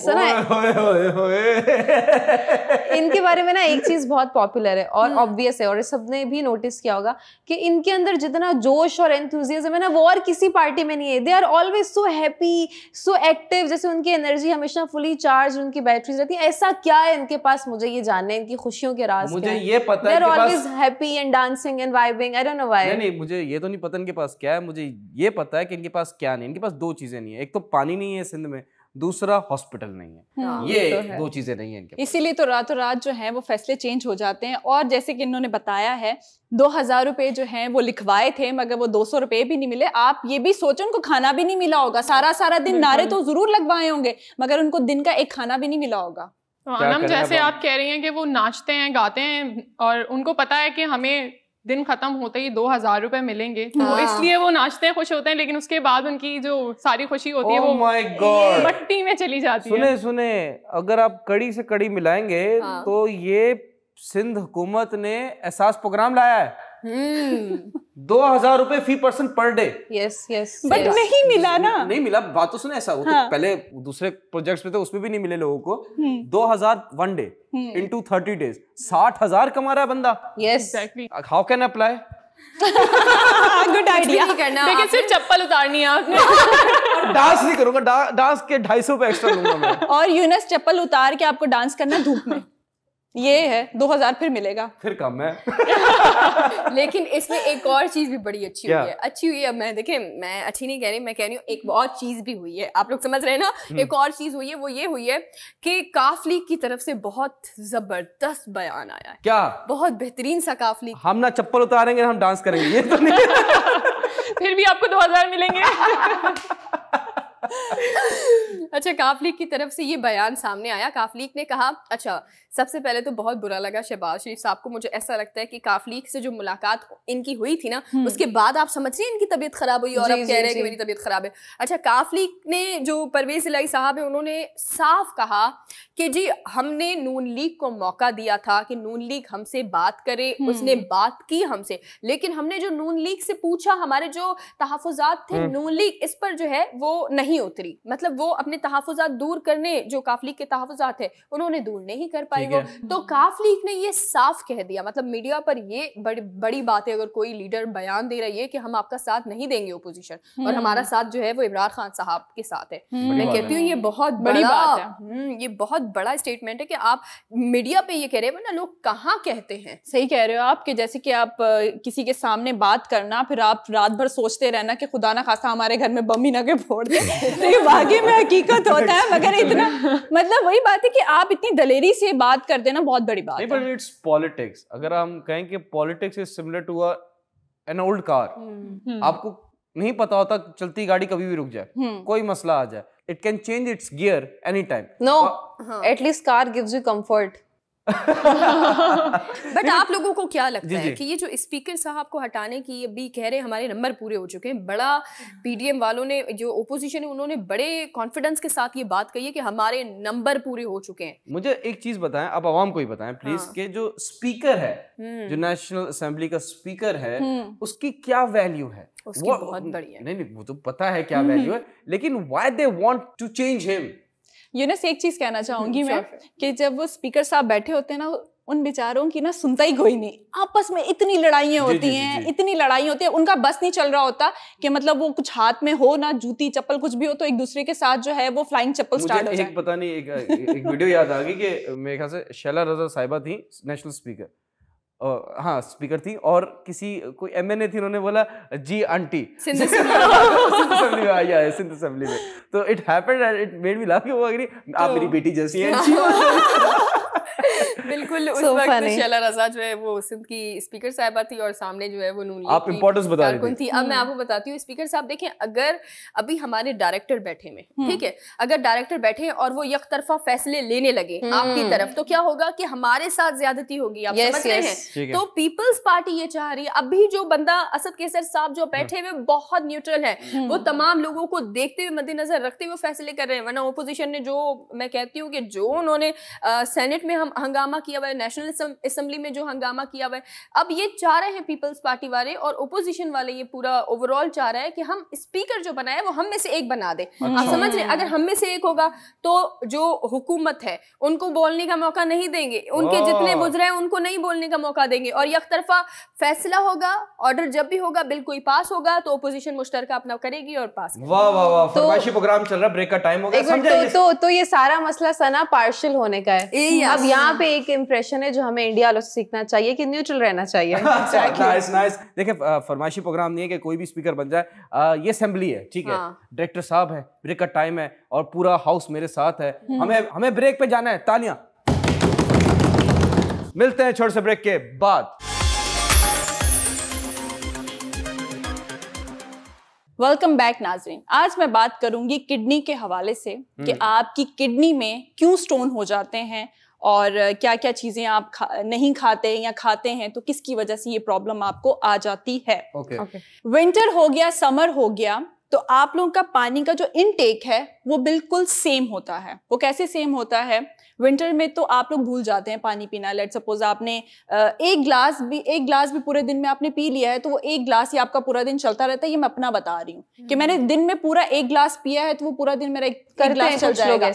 इनके बारे में ना एक चीज बहुत पॉपुलर है और ऑब्वियस है और सबने भी नोटिस किया होगा कि इनके अंदर जितना जोश और एंथुसियाज्म है ना वो और किसी पार्टी में नहीं है। They are always so happy, so active, जैसे उनकी एनर्जी हमेशा फुली चार्ज, उनकी बैटरीज रहती है। ऐसा क्या है इनके पास, मुझे ये जानना है इनकी खुशियों के राज। मुझे ये पता है they are always happy and dancing and vibing, I don't know why. नहीं, मुझे ये तो नहीं पता इनके पास क्या है, मुझे ये पता है कि इनके पास क्या नहीं। इनके पास 2 चीजें नहीं है, एक तो पानी नहीं है सिंध में, दूसरा हॉस्पिटल नहीं है। ये तो 2 चीजें नहीं है इनके। इसीलिए तो रातों रात जो है वो फैसले चेंज हो जाते हैं। और जैसे कि इन्होंने बताया है 2000 रुपए जो हैं वो लिखवाए थे मगर वो 200 रुपए भी नहीं मिले। आप ये भी सोचो उनको खाना भी नहीं मिला होगा, सारा दिन नारे तो जरूर लगवाए होंगे मगर उनको दिन का एक खाना भी नहीं मिला होगा। अनम, जैसे आप कह रही हैं कि वो नाचते हैं गाते हैं और उनको पता है कि हमें दिन खत्म होते ही 2000 रुपए मिलेंगे, तो इसलिए वो नाचते हैं, खुश होते हैं, लेकिन उसके बाद उनकी जो सारी खुशी होती है वो मट्टी में चली जाती है। सुने अगर आप कड़ी से कड़ी मिलाएंगे तो ये सिंध हुकूमत ने एहसास प्रोग्राम लाया है 2000 रुपए fee person per day. Yes yes, but नहीं मिला ना, नहीं मिला। बात तो सुने, ऐसा वो तो पहले दूसरे प्रोजेक्ट्स में थे उसमें भी नहीं मिले लोगों को। 2000 1 डे इनटू 30 डेज 60,000 कमा रहा है बंदा। Yes, how can apply? Good idea. लेकिन सिर्फ चप्पल उतारनी है आपने। डांस नहीं करूंगा, डांस के 250 रुपए एक्स्ट्रा लूंगा मैं। और यूनस चप्पल उतार के आपको डांस करना धूप में, ये है 2000 फिर मिलेगा, फिर कम है। लेकिन इसमें एक और चीज भी बड़ी अच्छी हुई है। अच्छी हुई है, मैं देखें, मैं अच्छी नहीं कह रही, मैं कह रही हूँ एक और चीज भी हुई है। आप लोग समझ रहे हैं ना? एक और चीज हुई है, वो ये हुई है कि काफ लीग की तरफ से बहुत जबरदस्त बयान आया है। क्या? बहुत बेहतरीन सा काफ लीग। हम ना चप्पल उतारेंगे हम डांस करेंगे, ये तो नहीं। फिर भी आपको 2000 मिलेंगे। अच्छा, काफ लीग की तरफ से ये बयान सामने आया। काफ लीग ने कहा, अच्छा सबसे पहले तो बहुत बुरा लगा शहबाज शरीफ साहब को। मुझे ऐसा लगता है कि काफ लीग से जो मुलाकात इनकी हुई थी ना, उसके बाद आप समझ रहे हैं इनकी तबीयत खराब हुई और अब कह रहे हैं कि मेरी तबीयत खराब है। अच्छा, काफ लीग ने जो परवेज इलाही साहब है उन्होंने साफ कहा कि जी हमने नून लीग को मौका दिया था कि नून लीग हमसे बात करे, उसने बात की हमसे, लेकिन हमने जो नून लीग से पूछा, हमारे जो तहफ़्फ़ुज़ात थे, नून लीग इस पर जो है वो नहीं उतरी। मतलब वो अपने तहफ़्फ़ुज़ात दूर करने, जो काफ लीग के तहफ़्फ़ुज़ात है उन्होंने दूर नहीं कर पाई वो। तो काफ लीग ने ये साफ कह दिया, मतलब मीडिया पर ये बड़ी बात है अगर कोई लीडर बयान दे रही है कि हम आपका साथ नहीं देंगे ओपोजिशन, और हमारा साथ जो है वो इमरान खान साहब के साथ है। मैं कहती हूँ ये बहुत बड़ी बात है, ये बहुत बड़ा स्टेटमेंट है कि आप मीडिया पे ये कह रहे हैं, वरना लोग कहाँ कहते हैं। सही कह रहे हो आप कि जैसे कि आप किसी के सामने बात करना, फिर आप रात भर सोचते रहना कि खुदा ना खासा हमारे घर में बम ही ना के फोड़ दे। तो ये वाकई में हकीकत होता है, मगर इतना मतलब वही बात है कि आप इतनी दलेरी से बात कर देना बहुत बड़ी बात है। But it's politics. अगर हम कहें कि politics is similar to an old car, आपको नहीं पता होता चलती गाड़ी कभी भी रुक जाए, कोई मसला आ जाए, it can change its gear any time. No, at least car gives you comfort. But आप लोगों को क्या लगता है कि ये जो स्पीकर साहब को हटाने की अभी कह रहे हैं हमारे नंबर पूरे हो चुके हैं, बड़ा पीडीएम वालों ने, जो ओपोजिशन है उन्होंने बड़े कॉन्फिडेंस के साथ ये बात कही है कि हमारे नंबर पूरे हो चुके हैं। मुझे एक चीज बताएं, आप आवाम को ही बताएं प्लीज, कि जो स्पीकर है, जो नेशनल असेंबली का स्पीकर है, उसकी क्या वैल्यू है? उसकी बहुत बड़ी है। नहीं, वो तो पता है क्या वैल्यू है, लेकिन why they want to change him? Yunus, एक चीज कहना चाहूंगी मैं कि जब वो स्पीकर साहब बैठे होते हैं ना, उन बेचारों की ना सुनता ही कोई नहीं। आपस में इतनी लड़ाइयाँ होती हैं, इतनी लड़ाई होती है, उनका बस नहीं चल रहा होता कि मतलब वो कुछ हाथ में हो ना, जूती चप्पल कुछ भी हो, तो एक दूसरे के साथ जो है वो फ्लाइंग चप्पल स्टार्ट हो जाए। पता नहीं एक वीडियो याद आ गई कि मेरे ख्याल से शैला रज़ा साहिबा थी नेशनल स्पीकर, हाँ स्पीकर थी, और किसी कोई एमएनए थी, उन्होंने बोला जी आंटी सिंध असेंबली में आई है, सिंध असेंबली में। तो it happened and it made me laugh कि वो अग्री आप मेरी बेटी जैसी हैं। बिल्कुल उस वक्त शैला रज़ा जो है वो सिंध की स्पीकर साहिबा थी और सामने जो है वो नून लीग आप इंपॉर्टेंस बता रहे थी। अब मैं आपको बताती हूँ, स्पीकर साहब देखें, अगर अभी हमारे डायरेक्टर बैठे में, ठीक है, अगर डायरेक्टर बैठे और वो एक तरफा फैसले लेने लगे आपकी तरफ, तो क्या होगा कि हमारे साथ ज्यादती होगी। आप समझ रहे हैं? तो पीपल्स पार्टी ये चाह रही है, अभी जो बंदा असद कैसर साहब जो बैठे हुए बहुत न्यूट्रल है, वो तमाम लोगों को देखते हुए मद्देनजर रखते हुए फैसले कर रहे हैं। वरना ओपोजिशन ने, जो मैं कहती हूँ कि जो उन्होंने सेनेट में हम हंगामा किया हुआ है, नेशनल असेंबली में जो हंगामा किया हुआ है, अब ये चाह रहे हैं पीपल्स पार्टी वाले और ओपोजिशन वाले, ये पूरा ओवरऑल चाह रहा है कि हम स्पीकर जो बनाए वो हम में से एक बना दे। आप समझ रहे हैं? अगर हम में से एक होगा तो जो हुकूमत है उनको बोलने का मौका नहीं देंगे, उनके जितने बुजुर्ग हैं उनको नहीं बोलने का मौका देंगे, और एक तरफा फैसला होगा। ऑर्डर जब भी होगा, बिल कोई पास होगा तो ओपोजिशन मुश्तरका अपना करेगी और पास। वाह वाह वाह, फरमाइशी प्रोग्राम चल रहा, ब्रेक का टाइम हो गया। तो ये सारा मसला सना पार्शियल होने का है। अब यहाँ पे एक इंप्रेशन है जो हमें इंडिया वालों से सीखना चाहिए कि न्यूट्रल रहना चाहिए। Nice nice. देखिए, फरमाइशी प्रोग्राम नहीं है कि कोई भी स्पीकर बन जाए। ये असेंबली है, ठीक है, डायरेक्टर साहब है, ब्रेक का टाइम है और पूरा हाउस मेरे साथ है, हमें ब्रेक पे जाना है। तालियां। मिलते हैं छोटे से ब्रेक के बाद। वेलकम बैक नाज़रीन। आज मैं बात करूंगी किडनी के हवाले से कि आपकी किडनी में क्यों स्टोन हो जाते हैं और क्या क्या चीजें आप नहीं खाते या खाते हैं तो किसकी वजह से ये प्रॉब्लम आपको आ जाती है। विंटर हो गया, समर हो गया, तो आप लोगों का पानी का जो इनटेक है वो बिल्कुल सेम होता है। वो कैसे सेम होता है? विंटर में तो आप लोग भूल जाते हैं पानी पीना। लेट सपोज आपने एक ग्लास भी पूरे दिन में आपने पी लिया है, तो वो एक ग्लास ही आपका पूरा दिन चलता रहता है। ये मैं अपना बता रही हूँ कि मैंने दिन में पूरा एक ग्लास पिया है, तो वो पूरा दिन मेरा एक ग्लास चल जाएगा।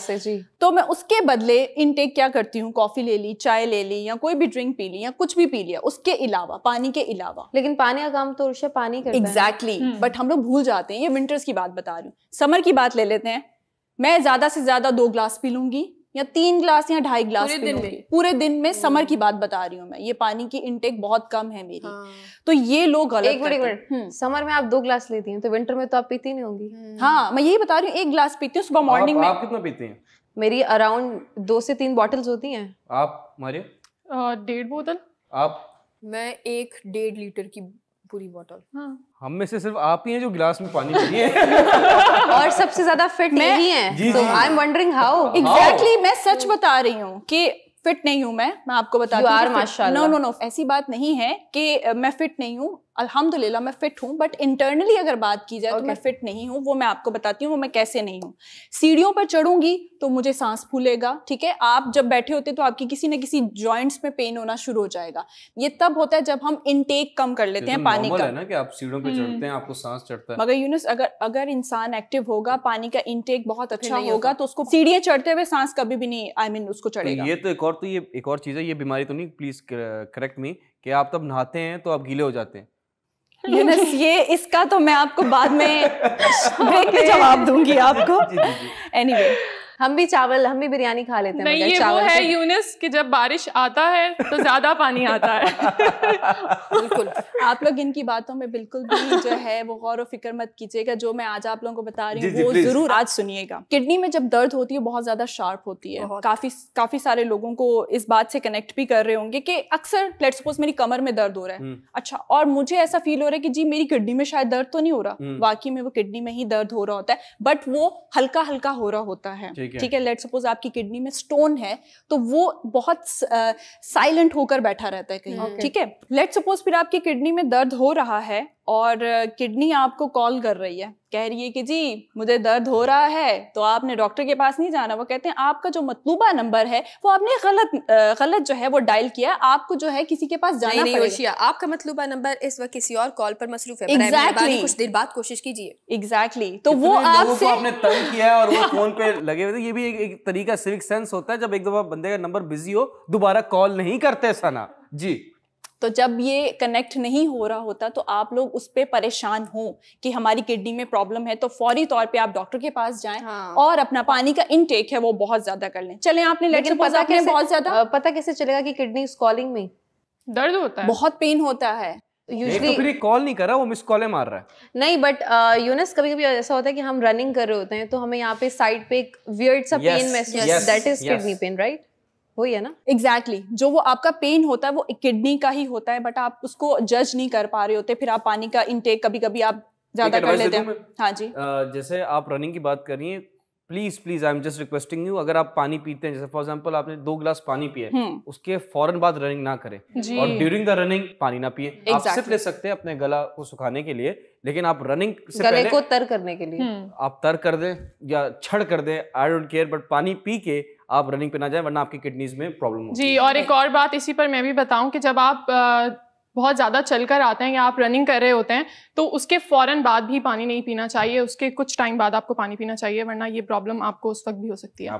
तो मैं उसके बदले इनटेक क्या करती हूँ, कॉफी ले ली, चाय ले ली, या कोई भी ड्रिंक पी ली, या कुछ भी पी लिया उसके अलावा, पानी के अलावा। लेकिन पानी का काम तो ऋषभ पानी करता है। एग्जैक्टली, बट हम लोग भूल जाते हैं। ये विंटर्स की बात बता रही हूँ। समर की बात ले लेते हैं। मैं ज्यादा से ज्यादा 2 ग्लास पी लूंगी या 3 ग्लास या 2.5 ग्लास पूरे दिन में। समर की बात बता रही हूँ मैं। ये पानी की इनटेक बहुत कम है मेरी। तो ये लोग गलत। एक मिनट, समर में आप 2 ग्लास लेती हैं तो विंटर में तो आप पीती नहीं होंगी। हाँ, मैं यही बता रही हूँ। 1 ग्लास पीती हूँ सुबह मॉर्निंग में। आप कितना पीती हैं? मेरी अराउंड 2 से 3 बॉटल्स होती हैं। आप मारिया? 1.5 बोतल। आप? मैं 1-1.5 लीटर की पूरी बोतल। हम में से सिर्फ आप ही हैं जो गिलास में पानी पी रही है। और सबसे ज्यादा फिट नहीं है, तो I am wondering how. Exactly, मैं सच बता रही हूँ कि फिट नहीं हूँ मैं आपको बताती हूँ। माशाल्लाह। नो, ऐसी बात नहीं है कि मैं फिट नहीं हूँ, अल्हम्दुलिल्लाह मैं फिट हूँ, बट इंटरनली अगर बात की जाए तो मैं फिट नहीं हूँ। वो मैं आपको बताती हूँ वो मैं कैसे नहीं हूँ। सीढ़ियों पर चढ़ूंगी तो मुझे सांस फूलेगा, ठीक है। आप जब बैठे होते तो आपकी किसी न किसी जॉइंट्स में पेन होना शुरू हो जाएगा। ये तब होता है जब हम इनटेक कम कर लेते हैं पानी का। है ना कि आप सीढ़ियों पे चढ़ते हैं, आपको सांस चढ़ता है। मगर यूनुस, अगर इंसान एक्टिव होगा, पानी का इनटेक बहुत अच्छा होगा, तो उसको सीढ़ियां चढ़ते हुए सांस कभी भी नहीं उसको चढ़ेगा। ये तो एक और चीज है, ये बीमारी तो नहीं, प्लीज करेक्ट मी, कि आप तब नहाते हैं तो आप गीले हो जाते हैं। यूनुस, ये इसका तो मैं आपको बाद में ब्रेक में जवाब दूंगी आपको। एनीवे, हम भी बिरयानी खा लेते हैं। नहीं, ये वो है यूनुस कि जब बारिश आता है तो ज्यादा पानी आता है। बिल्कुल, आप लोग इनकी बातों में बिल्कुल भी जो है वो गौर व फिक्र मत कीजिएगा। जो मैं आज आप लोगों को बता रही हूँ वो जरूर आज सुनिएगा। किडनी में जब दर्द होती है बहुत ज्यादा शार्प होती है। काफी सारे लोगों को इस बात से कनेक्ट भी कर रहे होंगे कि अक्सर लेट्स सपोज मेरी कमर में दर्द हो रहा है, अच्छा, और मुझे ऐसा फील हो रहा है कि जी मेरी किडनी में शायद दर्द तो नहीं हो रहा। वाकई में वो किडनी में ही दर्द हो रहा होता है, बट वो हल्का हल्का हो रहा होता है, ठीक है। लेट्स सपोज आपकी किडनी में स्टोन है तो वो बहुत साइलेंट होकर बैठा रहता है कहीं, ठीक है। लेट्स सपोज फिर आपकी किडनी में दर्द हो रहा है और किडनी आपको कॉल कर रही है, कह रही है कि जी मुझे दर्द हो रहा है, तो आपने डॉक्टर के पास नहीं जाना। वो कहते हैं आपका जो मतलूबा नंबर है वो आपने गलत जो है वो डायल किया, आपको जो है किसी के पास जाना पड़ेगा। आपका मतलूबा नंबर इस वक्त किसी और कॉल पर मसरूफ है। Exactly. कुछ देर बाद कोशिश कीजिए। एग्जैक्टली, तो वो आपसे आपने तंग किया है और वो फोन पे लगे हुए थे। ये भी एक तरीका सिविक सेंस होता है, जब एक दफा बंदे का नंबर बिजी हो दोबारा कॉल नहीं करते सना जी। तो जब ये कनेक्ट नहीं हो रहा होता तो आप लोग उस पे परेशान हो कि हमारी किडनी में प्रॉब्लम है, तो फौरी तौर पे आप डॉक्टर के पास जाएं और अपना पानी का इनटेक है वो बहुत ज्यादा कर लें। चलें, आपने लेकिन पता कैसे चलेगा कि किडनी इज कॉलिंग मी? दर्द होता है, बहुत पेन होता है। यूजुअली तो फिर कॉल नहीं कर रहा, वो मिस कॉल मार रहा है। नहीं, बट यूनुस कभी कभी ऐसा होता है कि हम रनिंग कर रहे होते हैं तो हमें यहाँ पे साइड पे एक वियर्ड सा पेन महसूस, that is kidney pain, right? वही है ना? एग्जैक्टली, जो वो आपका पेन होता है वो किडनी का ही होता है, बट आप उसको जज नहीं कर पा रहे होते। फिर आप पानी का इनटेक कभी कभी आप ज्यादा कर लेते हैं। हाँ जी, जैसे आप रनिंग की बात कर रही हैं, please I am just requesting you, अगर आप पानी पीते हैं, जैसे फॉर एग्जांपल आपने 2 गिलास पानी पिए, उसके फौरन बाद रनिंग ना करें और ड्यूरिंग द रनिंग पानी ना पिए। आप सिप ले सकते हैं अपने गला को सुखाने के लिए, लेकिन आप रनिंग से गले को तर करने के लिए आप तर कर दें या छड़ कर दें, आई डोंट केयर, बट पानी पी के आप रनिंग पे ना जाए, वरना आपकी किडनीज में प्रॉब्लम होगी। जी, और एक और बात इसी पर मैं भी बताऊं कि जब आप बहुत ज़्यादा चलकर आते हैं या आप रनिंग कर रहे होते हैं तो उसके फ़ौरन बाद भी पानी नहीं पीना चाहिए, उसके कुछ टाइम बाद आपको पानी पीना चाहिए, वरना ये प्रॉब्लम आपको उस वक्त भी हो सकती है।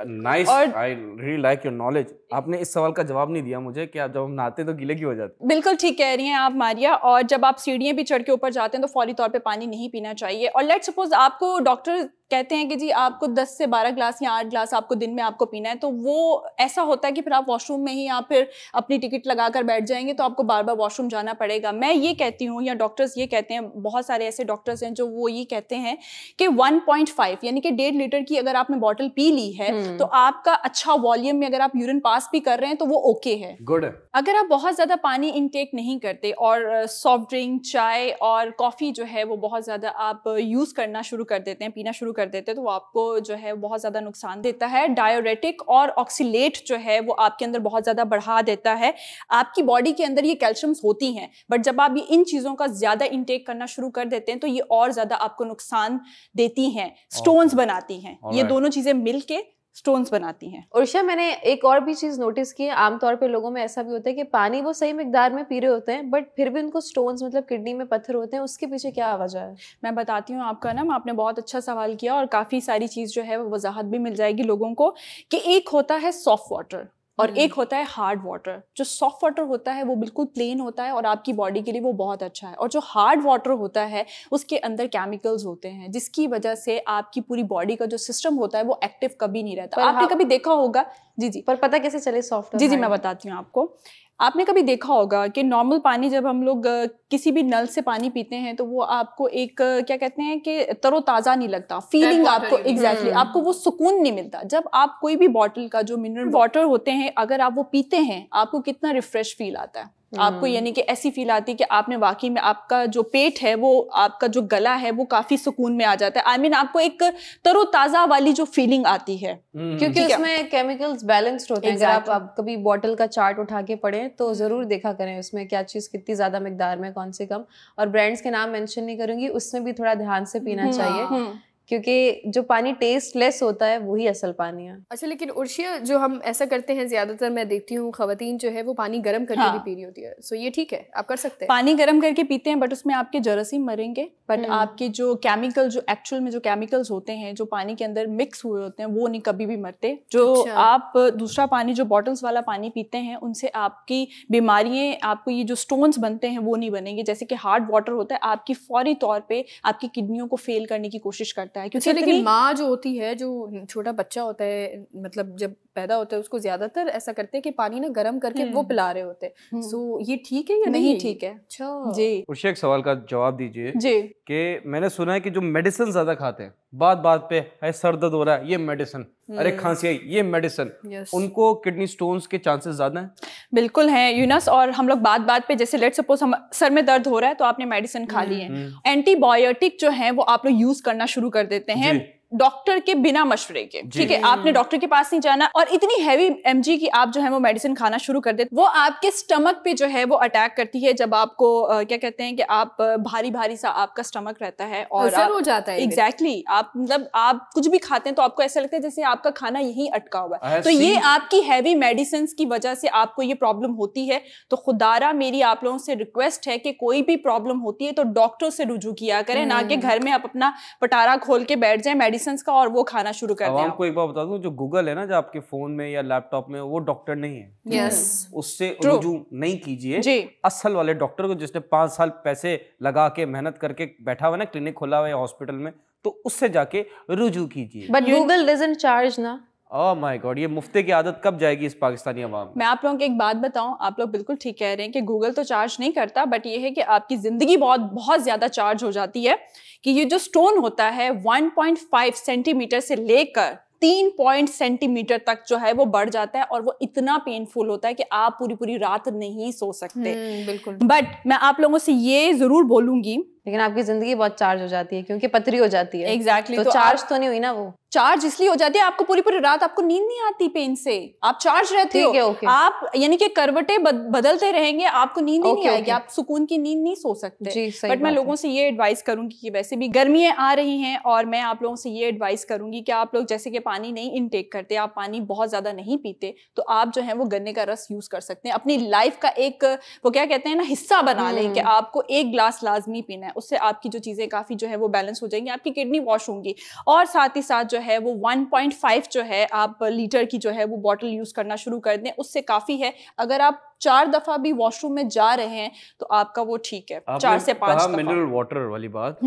Nice, I really like your knowledge. आपने इस सवाल का जवाब नहीं दिया मुझे कि आप जब हम नहाते तो गीले क्यों हो जाते? बिल्कुल ठीक कह रही हैं आप मारिया। और जब आप सीढ़ियाँ भी चढ़ के ऊपर जाते हैं तो फौरी तौर पे पानी नहीं पीना चाहिए। और लेट्स सपोज आपको डॉक्टर कहते हैं कि जी आपको 10 से 12 ग्लास या 8 ग्लास आपको दिन में आपको पीना है, तो वो ऐसा होता है कि फिर आप वॉशरूम में ही आप फिर अपनी टिकट लगाकर बैठ जाएंगे तो आपको बार बार वॉशरूम जाना पड़ेगा। मैं ये कहती हूँ, या डॉक्टर्स ये कहते हैं, बहुत सारे ऐसे डॉक्टर्स हैं जो वो ये कहते हैं कि 1.5 यानी कि 1.5 लीटर की अगर आपने बॉटल पी ली है तो आपका अच्छा वॉल्यूम में अगर आप यूरिन पास भी कर रहे हैं तो वो ओके है, गुड है। अगर आप बहुत ज्यादा पानी इनटेक नहीं करते और सॉफ्ट ड्रिंक, चाय और कॉफी जो है वो बहुत ज्यादा आप यूज करना शुरू कर देते हैं, पीना शुरू कर देते हैं, तो वो आपको जो है बहुत ज्यादा नुकसान देता है। डायोरेटिक और ऑक्सीलेट जो है वो आपके अंदर बहुत ज्यादा बढ़ा देता है। आपकी बॉडी के अंदर ये कैल्शियम्स होती हैं, बट जब आप ये इन चीजों का ज्यादा इनटेक करना शुरू कर देते हैं तो ये और ज्यादा आपको नुकसान देती हैं, स्टोन्स बनाती हैं। ये दोनों चीजें मिलके स्टोन्स बनाती हैं। उर्षा, मैंने एक और भी चीज नोटिस की है, आमतौर पे लोगों में ऐसा भी होता है कि पानी वो सही मिकदार में पी रहे होते हैं बट फिर भी उनको स्टोन्स मतलब किडनी में पत्थर होते हैं, उसके पीछे क्या वजह है? मैं बताती हूँ आपका ना, आपने बहुत अच्छा सवाल किया और काफ़ी सारी चीज़ जो है वो वजाहत भी मिल जाएगी लोगों को कि एक होता है सॉफ्ट वाटर और एक होता है हार्ड वाटर। जो सॉफ्ट वाटर होता है वो बिल्कुल प्लेन होता है और आपकी बॉडी के लिए वो बहुत अच्छा है, और जो हार्ड वाटर होता है उसके अंदर केमिकल्स होते हैं जिसकी वजह से आपकी पूरी बॉडी का जो सिस्टम होता है वो एक्टिव कभी नहीं रहता। आपने कभी देखा होगा, जी, पर पता कैसे चले सॉफ्ट? जी, मैं बताती हूँ आपको। आपने कभी देखा होगा कि नॉर्मल पानी जब हम लोग किसी भी नल से पानी पीते हैं तो वो आपको एक क्या कहते हैं कि तरोताज़ा नहीं लगता, फीलिंग आपको एग्जैक्टली आपको वो सुकून नहीं मिलता। जब आप कोई भी बॉटल का जो मिनरल वाटर होते हैं अगर आप वो पीते हैं आपको कितना रिफ्रेश फील आता है। आपको यानी कि ऐसी फील आती है कि आपने वाकई में आपका जो पेट है वो, आपका जो गला है वो काफी सुकून में आ जाता है। आई मीन आपको एक तरोताजा वाली जो फीलिंग आती है, क्योंकि उसमें केमिकल्स बैलेंस्ड होते हैं। अगर आप कभी बॉटल का चार्ट उठा के पढ़ें तो जरूर देखा करें उसमें क्या चीज कितनी ज्यादा मिकदार में, कौन से कम। और ब्रांड्स के नाम मेंशन नहीं करूंगी, उसमें भी थोड़ा ध्यान से पीना चाहिए, क्योंकि जो पानी टेस्टलेस होता है वही असल पानी है। अच्छा, लेकिन उर्शिया जो हम ऐसा करते हैं ज्यादातर, मैं देखती हूँ खवातीन जो है वो पानी गर्म करके भी पी रही होती है, सो ये ठीक है, आप कर सकते हैं। पानी गर्म करके पीते हैं, बट उसमें आपके जरासीम मरेंगे, बट आपके जो केमिकल, जो एक्चुअल में जो केमिकल्स होते हैं जो पानी के अंदर मिक्स हुए होते हैं, वो नहीं कभी भी मरते। जो आप दूसरा पानी, जो बॉटल्स वाला पानी पीते हैं, उनसे आपकी बीमारियां, आपको ये जो स्टोन्स बनते हैं वो नहीं बनेंगे। जैसे कि हार्ड वाटर होता है, आपकी फौरी तौर पे आपकी किडनियों को फेल करने की कोशिश करता है। क्योंकि लेकिन माँ जो होती है, जो छोटा बच्चा होता है, मतलब जब पैदा होता है, उसको ज्यादातर ऐसा करते हैं कि पानी ना गर्म करके वो पिला रहे होते हैं। सो ये ठीक है या नहीं ठीक है? अच्छा जी। उर्शिया, एक सवाल का जवाब दीजिए जी कि मैंने सुना है कि जो मेडिसिन ज्यादा खाते हैं, बात बात पे है सर दर्द हो रहा है ये मेडिसिन, अरे खांसी आई ये मेडिसिन, उनको किडनी स्टोन्स के चांसेस ज्यादा हैं? बिल्कुल है यूनस। और हम लोग बात बात पे, जैसे लेट सपोज हम सर में दर्द हो रहा है तो आपने मेडिसिन खा ली है, एंटीबायोटिक जो है वो आप लोग यूज करना शुरू कर देते हैं डॉक्टर के बिना मशवरे के, ठीक है? आपने डॉक्टर के पास नहीं जाना, और इतनी हैवी एमजी की आप जो है वो मेडिसिन खाना शुरू कर देते, वो आपके स्टमक पे जो है वो अटैक करती है। जब आपको क्या कहते हैं कि आप भारी भारी सा आपका स्टमक रहता है और हो जाता है। एग्जैक्टली आप मतलब आप कुछ भी खाते हैं तो आपको ऐसा लगता है जैसे आपका खाना यहीं अटका हुआ है। तो ये आपकी हैवी मेडिसिन की वजह से आपको ये प्रॉब्लम होती है। तो खुदारा मेरी आप लोगों से रिक्वेस्ट है कि कोई भी प्रॉब्लम होती है तो डॉक्टर से रुजू किया करें, ना कि घर में आप अपना पटारा खोल के बैठ जाए मेडिसिन का और वो खाना शुरू कर दें। आपको एक बार बता दूं, जो गूगल है ना, जो आपके फोन में या लैपटॉप में, वो डॉक्टर नहीं है। यस, उससे रुजू नहीं कीजिए। असल वाले डॉक्टर को, जिसने 5 साल पैसे लगा के मेहनत करके बैठा हुआ ना, क्लिनिक खोला हुआ है हॉस्पिटल में, तो उससे जाके रुजू कीजिए। बट गूगल डजंट चार्ज ना। ओह माय गॉड, ये मुफ्ते की आदत कब जाएगी इस पाकिस्तानी अवाम में? मैं आप लोगों को एक बात बताऊं, आप लोग बिल्कुल ठीक कह रहे हैं कि गूगल तो चार्ज नहीं करता, बट ये है कि आपकी जिंदगी बहुत बहुत ज्यादा चार्ज हो जाती है कि ये जो स्टोन होता है 1.5 सेंटीमीटर से लेकर 3 सेंटीमीटर तक जो है वो बढ़ जाता है, और वो इतना पेनफुल होता है कि आप पूरी पूरी रात नहीं सो सकते। बिल्कुल। बट मैं आप लोगों से ये जरूर बोलूंगी, लेकिन आपकी जिंदगी बहुत चार्ज हो जाती है क्योंकि पतरी हो जाती है। एग्जैक्टली। तो चार्ज तो नहीं हुई ना वो। चार्ज इसलिए हो जाती है, आपको पूरी पूरी रात आपको नींद नहीं आती पेन से, आप चार्ज रहते हो। आप यानी कि करवटें बदलते रहेंगे, आपको नींद ही नहीं आएगी, आप सुकून की नींद नहीं सो सकते। बट मैं लोगों से ये एडवाइस करूंगी कि वैसे भी गर्मियां आ रही हैं, और मैं आप लोगों से ये एडवाइस करूंगी कि आप लोग जैसे कि पानी नहीं इनटेक करते, आप पानी बहुत ज्यादा नहीं पीते, तो आप जो है वो गन्ने का रस यूज कर सकते हैं। अपनी लाइफ का एक, वो क्या कहते हैं ना, हिस्सा बना लें कि आपको 1 गिलास लाजमी पीना है। उससे आपकी जो चीजें काफी जो है वो बैलेंस हो जाएंगी, आपकी किडनी वॉश होंगी। और साथ ही साथ जो है वो 1.5 जो है आप लीटर की जो है वो बॉटल यूज करना शुरू कर दें, उससे काफी है। अगर आप 4 दफा भी वॉशरूम में जा रहे हैं तो आपका वो ठीक है। 4 से 5 दफा। मिनरल वाटर वाली बात,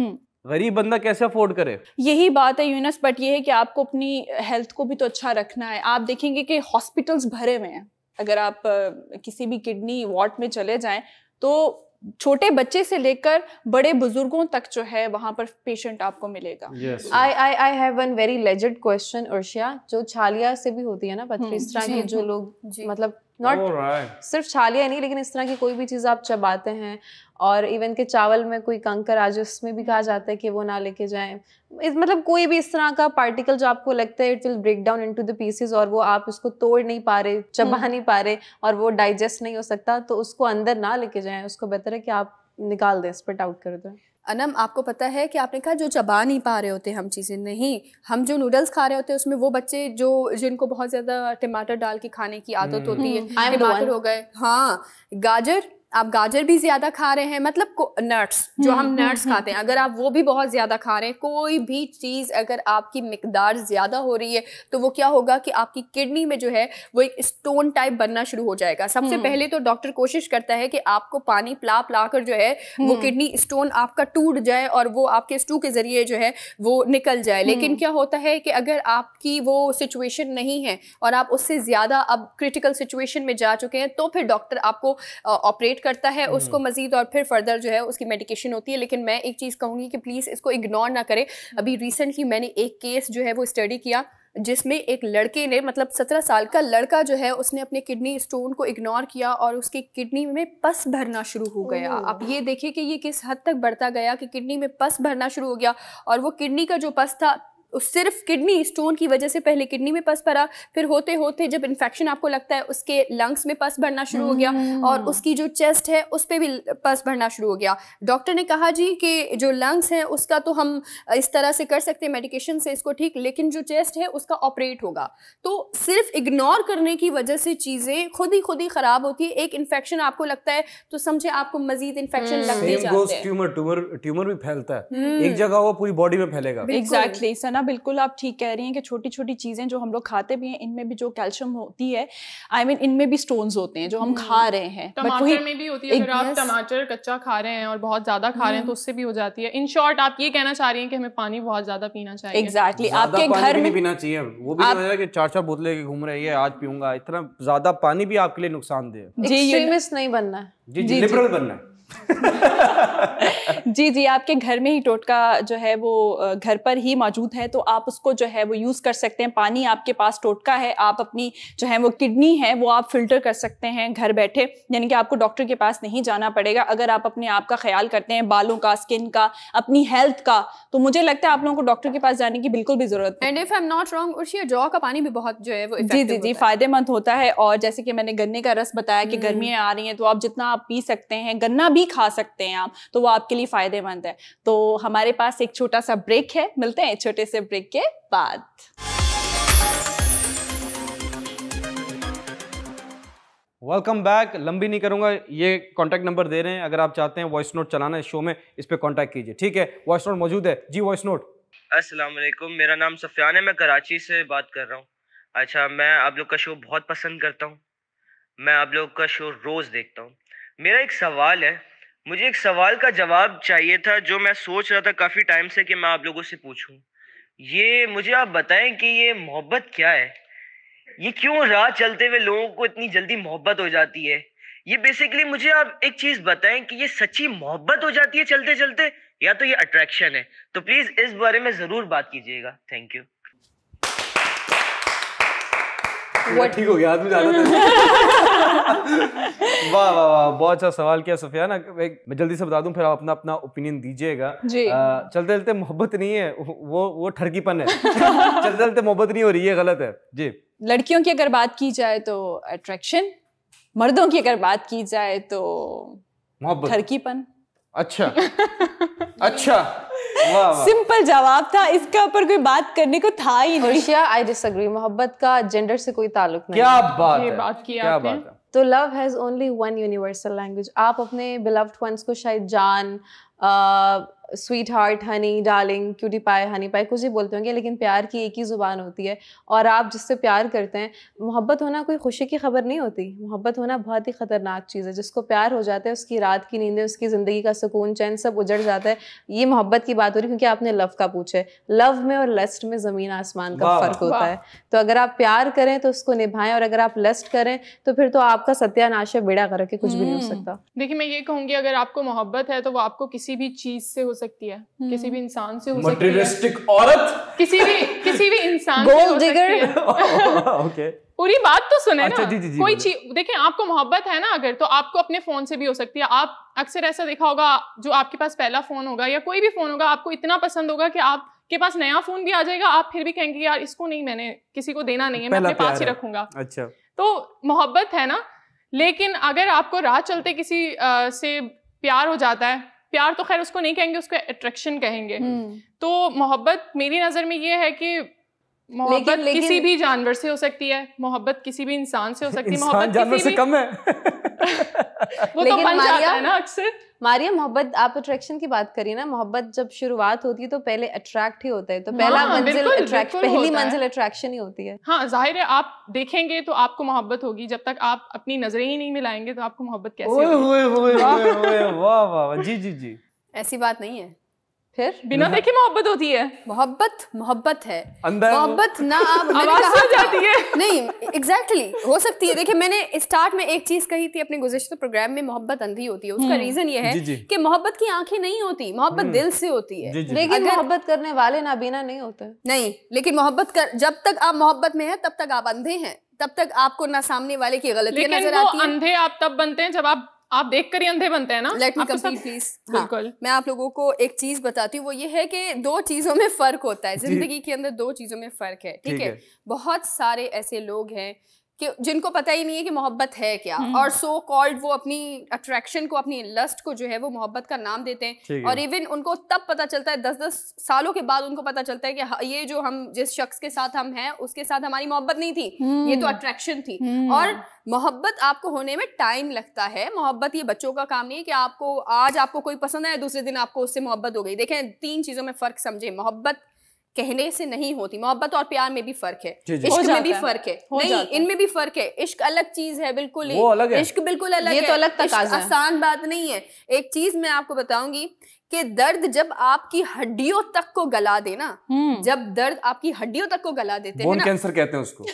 गरीब बंदा कैसे अफोर्ड करे? यही बात है यूनस, बट ये है कि आपको अपनी हेल्थ को भी तो अच्छा रखना है। आप देखेंगे कि हॉस्पिटल्स भरे हुए हैं, अगर आप किसी भी किडनी वार्ड में चले जाएं तो छोटे बच्चे से लेकर बड़े बुजुर्गों तक जो है वहां पर पेशेंट आपको मिलेगा। I have one very legit question, उर्शिया, जो छालिया से भी होती है ना पथरी, इस तरह की जो लोग, मतलब नॉट सिर्फ छालिया नहीं, लेकिन इस तरह की कोई भी चीज आप चबाते हैं, और इवन के चावल में कोई कंकर आ जाए, उसमें भी कहा जाता है कि वो ना लेके जाएं। मतलब कोई भी इस तरह का पार्टिकल जो आपको लगता है it will break down into the pieces, और वो आप उसको तोड़ नहीं पा रहे, चबा नहीं पा रहे, और वो डाइजेस्ट नहीं हो सकता, तो उसको अंदर ना लेके जाएं। उसको बेहतर है कि आप निकाल दें, स्पिट आउट कर दें। अनम, आपको पता है कि आपने कहा जो चबा नहीं पा रहे होते हम चीज़ें, नहीं, हम जो नूडल्स खा रहे होते हैं उसमें वो बच्चे जो जिनको बहुत ज़्यादा टमाटर डाल के खाने की आदत होती है, टमाटर हो गए, हाँ, गाजर, आप गाजर भी ज्यादा खा रहे हैं, मतलब नट्स जो हम नट्स खाते हैं, अगर आप वो भी बहुत ज्यादा खा रहे हैं, कोई भी चीज अगर आपकी मिकदार ज्यादा हो रही है तो वो क्या होगा कि आपकी किडनी में जो है वो एक स्टोन टाइप बनना शुरू हो जाएगा। सबसे पहले तो डॉक्टर कोशिश करता है कि आपको पानी पिला पिला कर जो है वो किडनी स्टोन आपका टूट जाए और वो आपके स्टू के जरिए जो है वो निकल जाए। लेकिन क्या होता है कि अगर आपकी वो सिचुएशन नहीं है और आप उससे ज्यादा अब क्रिटिकल सिचुएशन में जा चुके हैं तो फिर डॉक्टर आपको ऑपरेट करता है उसको मजीद, और फिर फर्दर जो है उसकी मेडिकेशन होती है। लेकिन मैं एक चीज़ कहूँगी कि प्लीज़ इसको इग्नोर ना करें। अभी रिसेंटली मैंने एक केस जो है वो स्टडी किया, जिसमें एक लड़के ने, मतलब 17 साल का लड़का जो है, उसने अपने किडनी स्टोन को इग्नोर किया और उसकी किडनी में पस भरना शुरू हो गया। अब ये देखिए कि ये किस हद तक बढ़ता गया कि किडनी में पस भरना शुरू हो गया, और वो किडनी का जो पस था सिर्फ किडनी स्टोन की वजह से पहले किडनी में पस भरा, फिर होते होते जब इन्फेक्शन आपको लगता है उसके लंग्स में पस भरना शुरू हो गया, और उसकी जो चेस्ट है उस पर भी पस भरना शुरू हो गया। डॉक्टर ने कहा जी कि जो लंग्स हैं उसका तो हम इस तरह से कर सकते हैं मेडिकेशन से इसको ठीक, लेकिन जो चेस्ट है उसका ऑपरेट होगा। तो सिर्फ इग्नोर करने की वजह से चीज़ें खुद ही ख़राब होती है। एक इन्फेक्शन आपको लगता है तो समझे आपको मजीद इन्फेक्शन लगते जाते हैं। ट्यूमर भी फैलता है, एक जगह वो पूरी बॉडी में फैलेगा। एग्जैक्टली सना, बिल्कुल आप ठीक कह रही हैं कि छोटी छोटी चीज़ें जो हम लोग खाते भी हैं इनमें भी जो कैल्शियम होती है, इनमें भी स्टोन्स होते हैं जो हम खा रहे हैं। टमाटर में भी होती है, अगर आप टमाटर कच्चा खा रहे हैं और बहुत ज्यादा खा रहे हैं तो उससे भी हो जाती है। इन शॉर्ट आप ये कहना चाह रही हैं कि हमें पानी बहुत ज्यादा पीना चाहिए। एग्जैक्टली आपके घर में नहीं पीना चाहिए, वो भी नहीं कि 4-4 बोतलें लेके घूम रहे हैं आज पीऊंगा। इतना ज्यादा पानी भी आपके लिए नुकसानदेह है। एक्सट्रीमिस्ट नहीं बनना है जी, लिबरल बनना है। जी आपके घर में ही टोटका जो है वो घर पर ही मौजूद है, तो आप उसको जो है वो यूज़ कर सकते हैं। पानी आपके पास टोटका है, आप अपनी जो है वो किडनी है वो आप फिल्टर कर सकते हैं घर बैठे, यानी कि आपको डॉक्टर के पास नहीं जाना पड़ेगा। अगर आप अपने आप का ख्याल करते हैं, बालों का, स्किन का, अपनी हेल्थ का, तो मुझे लगता है आप लोगों को डॉक्टर के पास जाने की बिल्कुल भी जरूरत नहीं। And if I am not wrong, Urshia, जौ का पानी भी बहुत जो है वो जी फायदेमंद होता है। और जैसे कि मैंने गन्ने का रस बताया कि गर्मियाँ आ रही हैं तो आप जितना आप पी सकते हैं, गन्ना भी खा सकते हैं आप, तो वो आपके लिए फायदेमंद है। तो हमारे पास एक छोटा सा ब्रेक है, मिलते हैं छोटे से ब्रेक के बाद। Welcome back. लंबी नहीं करूंगा, ये कॉन्टैक्ट नंबर दे रहे हैं, अगर आप चाहते हैं वॉइस नोट चलाना इस शो में, इस पे कॉन्टैक्ट कीजिए। ठीक है, वॉइस नोट मौजूद है जी। Voice note. अस्सलाम वालेकुम, मेरा नाम सफियान है, मैं कराची से बात कर रहा हूँ। अच्छा, मैं आप लोग का शो बहुत पसंद करता हूँ, मैं आप लोग का शो रोज़ देखता हूँ। मेरा एक सवाल है, मुझे एक सवाल का जवाब चाहिए था जो मैं सोच रहा था काफ़ी टाइम से कि मैं आप लोगों से पूछूं। ये मुझे आप बताएं कि ये मोहब्बत क्या है? ये क्यों राह चलते हुए लोगों को इतनी जल्दी मोहब्बत हो जाती है? ये बेसिकली मुझे आप एक चीज़ बताएं कि ये सच्ची मोहब्बत हो जाती है चलते चलते, या तो ये अट्रैक्शन है? तो प्लीज़ इस बारे में ज़रूर बात कीजिएगा। Thank you. ठीक हो गया, आदमी ज्यादा वाह वाह वाह, बहुत अच्छा सवाल किया सफियाना। मैं जल्दी से बता दूं, फिर आप अपना ओपिनियन दीजिएगा। चलते चलते मोहब्बत नहीं है, वो ठरकीपन है। चलते चलते मोहब्बत नहीं हो रही है, गलत है जी। लड़कियों की अगर बात की जाए तो अट्रैक्शन, मर्दों की अगर बात की जाए तो मोहब्बत, ठरकीपन। अच्छा अच्छा, सिंपल जवाब था, इसके ऊपर कोई बात करने को था ही नहीं। आई डिसएग्री, मोहब्बत का जेंडर से कोई ताल्लुक नहीं। क्या बात ये है, बात की क्या आपने। बात है। तो love has only one universal language. आप अपने बिलव्ड वंस को शायद जान, sweetheart, honey, darling, cutie pie, honey pie कुछ ही बोलते होंगे, लेकिन प्यार की एक ही ज़ुबान होती है। और आप जिससे प्यार करते हैं, मोहब्बत होना कोई खुशी की खबर नहीं होती। मोहब्बत होना बहुत ही ख़तरनाक चीज़ है। जिसको प्यार हो जाता है उसकी रात की नींदें, उसकी ज़िंदगी का सुकून, चैन सब उजड़ जाता है। ये मोहब्बत की बात हो रही क्योंकि आपने लव का पूछे। लव में और लस्ट में ज़मीन आसमान का फ़र्क होता है। तो अगर आप प्यार करें तो उसको निभाएं, और अगर आप लस्ट करें तो फिर तो आपका सत्यानाश है, बेड़ा करके कुछ भी नहीं हो सकता। देखिए, मैं ये कहूंगी, अगर आपको मोहब्बत है तो वो आपको किसी भी चीज से हो सकती है, किसी भी इंसान से हो सकती है, मटेरियलिस्टिक औरत, किसी भी इंसान से हो सकती है। ओके, पूरी बात तो सुने अच्छा, ना। जी, कोई चीज देखें, आपको मोहब्बत है ना अगर, तो आपको अपने फोन से भी हो सकती है। आप अक्सर ऐसा देखा होगा, जो आपके पास पहला फोन होगा या कोई भी फोन होगा, आपको इतना पसंद होगा कि आपके पास नया फोन भी आ जाएगा, आप फिर भी कहेंगे यार इसको नहीं, मैंने किसी को देना नहीं है, मैं अपने पास ही रखूंगा। अच्छा, तो मोहब्बत है ना। लेकिन अगर आपको राह चलते किसी से प्यार हो जाता है, प्यार तो खैर उसको नहीं कहेंगे, उसको अट्रैक्शन कहेंगे। तो मोहब्बत मेरी नज़र में ये है कि मोहब्बत किसी भी जानवर से हो सकती है, मोहब्बत किसी भी इंसान से हो सकती है। मोहब्बत जानवर से कम है। वो तो बन जाता है ना अक्सर। मारिया, मोहब्बत, आप अट्रैक्शन की बात करिए ना। मोहब्बत जब शुरुआत होती है तो पहले अट्रैक्ट ही होता है, तो पहला मंजिल अट्रैक्शन, पहली मंजिल अट्रैक्शन ही होती है। हाँ, जाहिर है, आप देखेंगे तो आपको मोहब्बत होगी। जब तक आप अपनी नजरें ही नहीं मिलाएंगे तो आपको मोहब्बत कैसे होगी? वाह वाह, जी जी जी। ऐसी बात नहीं है। फिर बिना देखे मोहब्बत होती है? मोहब्बत है, अंदर मोहब्बत ना आप आवाज हो जाती है। नहीं एग्जैक्टली हो सकती है। देखिए मैंने स्टार्ट में एक चीज कही थी अपने गुज़िश्ता प्रोग्राम में, मोहब्बत अंधी होती है। उसका रीजन ये है कि मोहब्बत की आंखें नहीं होती, मोहब्बत दिल से होती है। लेकिन मोहब्बत करने वाले नाबीना नहीं होते। नहीं, लेकिन जब तक आप मोहब्बत में हैं तब तक आप अंधे हैं, तब तक आपको ना सामने वाले की गलतियां नजर आती है। अंधे आप तब बनते हैं जब आप देखकर ही अंधे बनते हैं ना। Let me complete please. बिल्कुल। मैं आप लोगों को एक चीज बताती हूँ, वो ये है कि 2 चीजों में फर्क होता है जिंदगी के अंदर। 2 चीजों में फर्क है, ठीक है। बहुत सारे ऐसे लोग हैं कि जिनको पता ही नहीं है कि मोहब्बत है क्या, और सो कॉल्ड वो अपनी अट्रैक्शन को, अपनी लस्ट को जो है वो मोहब्बत का नाम देते हैं। और इवन उनको तब पता चलता है 10-10 सालों के बाद उनको पता चलता है कि ये जो हम जिस शख्स के साथ हम हैं उसके साथ हमारी मोहब्बत नहीं थी, ये तो अट्रैक्शन थी। और मोहब्बत आपको होने में टाइम लगता है। मोहब्बत ये बच्चों का काम नहीं है कि आपको आज आपको कोई पसंद है, दूसरे दिन आपको उससे मोहब्बत हो गई। देखें 3 चीजों में फर्क समझे। मोहब्बत कहने से नहीं होती, मोहब्बत और प्यार में भी फर्क है, इश्क में भी फर्क है, नहीं इनमें भी फर्क है। इश्क अलग चीज है, बिल्कुल ही इश्क बिल्कुल अलग है। ये तो अलग तकाज़ा है, आसान बात नहीं है। एक चीज मैं आपको बताऊंगी कि दर्द जब आपकी हड्डियों तक को गला दे ना, जब दर्द आपकी हड्डियों तक को गला देते हैं ना, बोन कैंसर कहते हैं उसको।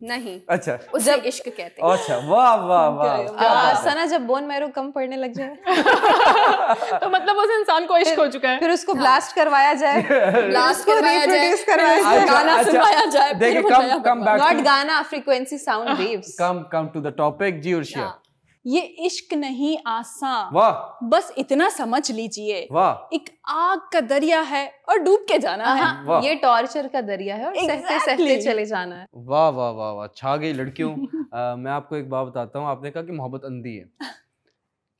नहीं, अच्छा, उसे इश्क कहते हैं। अच्छा, वाह वाह वाह। सना जब बोन मैरो कम पड़ने लग जाए तो मतलब उस इंसान को इश्क हो चुका है। फिर उसको ब्लास्ट करवाया जाए, ब्लास्ट करवाया रिप्रोड्यूस करवाया जाए, गाना सुनवाया जाए। देखिए कम बैक, नॉट गाना, frequency, sound waves. Come to the topic जी। उर्शिया, ये इश्क नहीं आसान, वाह, बस इतना समझ लीजिए, वाह, एक आग का दरिया है और डूब के जाना है। ये टॉर्चर का दरिया है और सहते सहते चले जाना है। वाह वाह वाह वाह, छा गई लड़कियों। मैं आपको एक बात बताता हूँ। आपने कहा कि मोहब्बत अंधी है।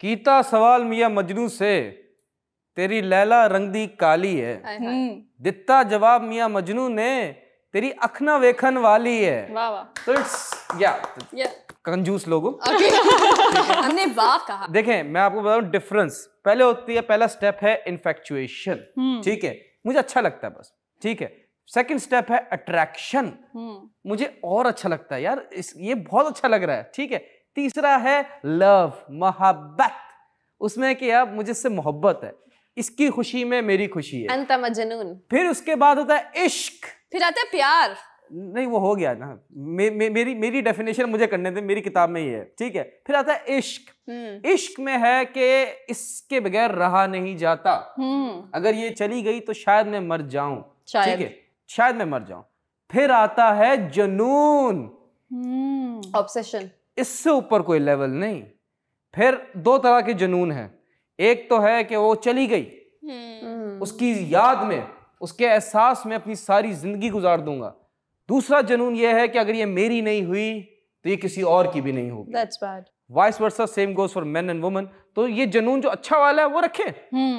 कीता सवाल मियां मजनू से, तेरी लैला रंग दी काली है। दिता जवाब मियां मजनू ने, तेरी अख ना वेखन वाली है। वाह वाह। तो इट्स कंजूस लोगों। हमने वाह कहा। देखें मैं आपको बताऊं डिफरेंस। पहले होती है, पहला स्टेप है इन्फेक्चुएशन, ठीक है, मुझे अच्छा लगता है बस, ठीक है। सेकंड स्टेप है अट्रैक्शन, मुझे और अच्छा लगता है यार, ये बहुत अच्छा लग रहा है, ठीक है। तीसरा है लव, मोहब्बत, उसमें कि यार मुझे इससे मोहब्बत है, इसकी खुशी में मेरी खुशी है। अंत मजनून। फिर उसके बाद होता है इश्क, फिर आता है प्यार। नहीं वो हो गया ना, मेरी डेफिनेशन मुझे करने दे, मेरी किताब में ही है, ठीक है। फिर आता है इश्क। इश्क में है कि इसके बगैर रहा नहीं जाता, अगर ये चली गई तो शायद मैं मर जाऊं, ठीक है, शायद मैं मर जाऊं। फिर आता है जुनून, ऑब्सेशन, इससे ऊपर कोई लेवल नहीं। फिर 2 तरह के जुनून हैं, एक तो है कि वो चली गई, उसकी याद में, उसके एहसास में अपनी सारी जिंदगी गुजार दूंगा। दूसरा जुनून ये है कि अगर ये मेरी नहीं हुई तो ये किसी और की भी नहीं होगी। That's bad. Vice versa, same goes for main and women. तो ये जुनून जो अच्छा वाला है वो रखें,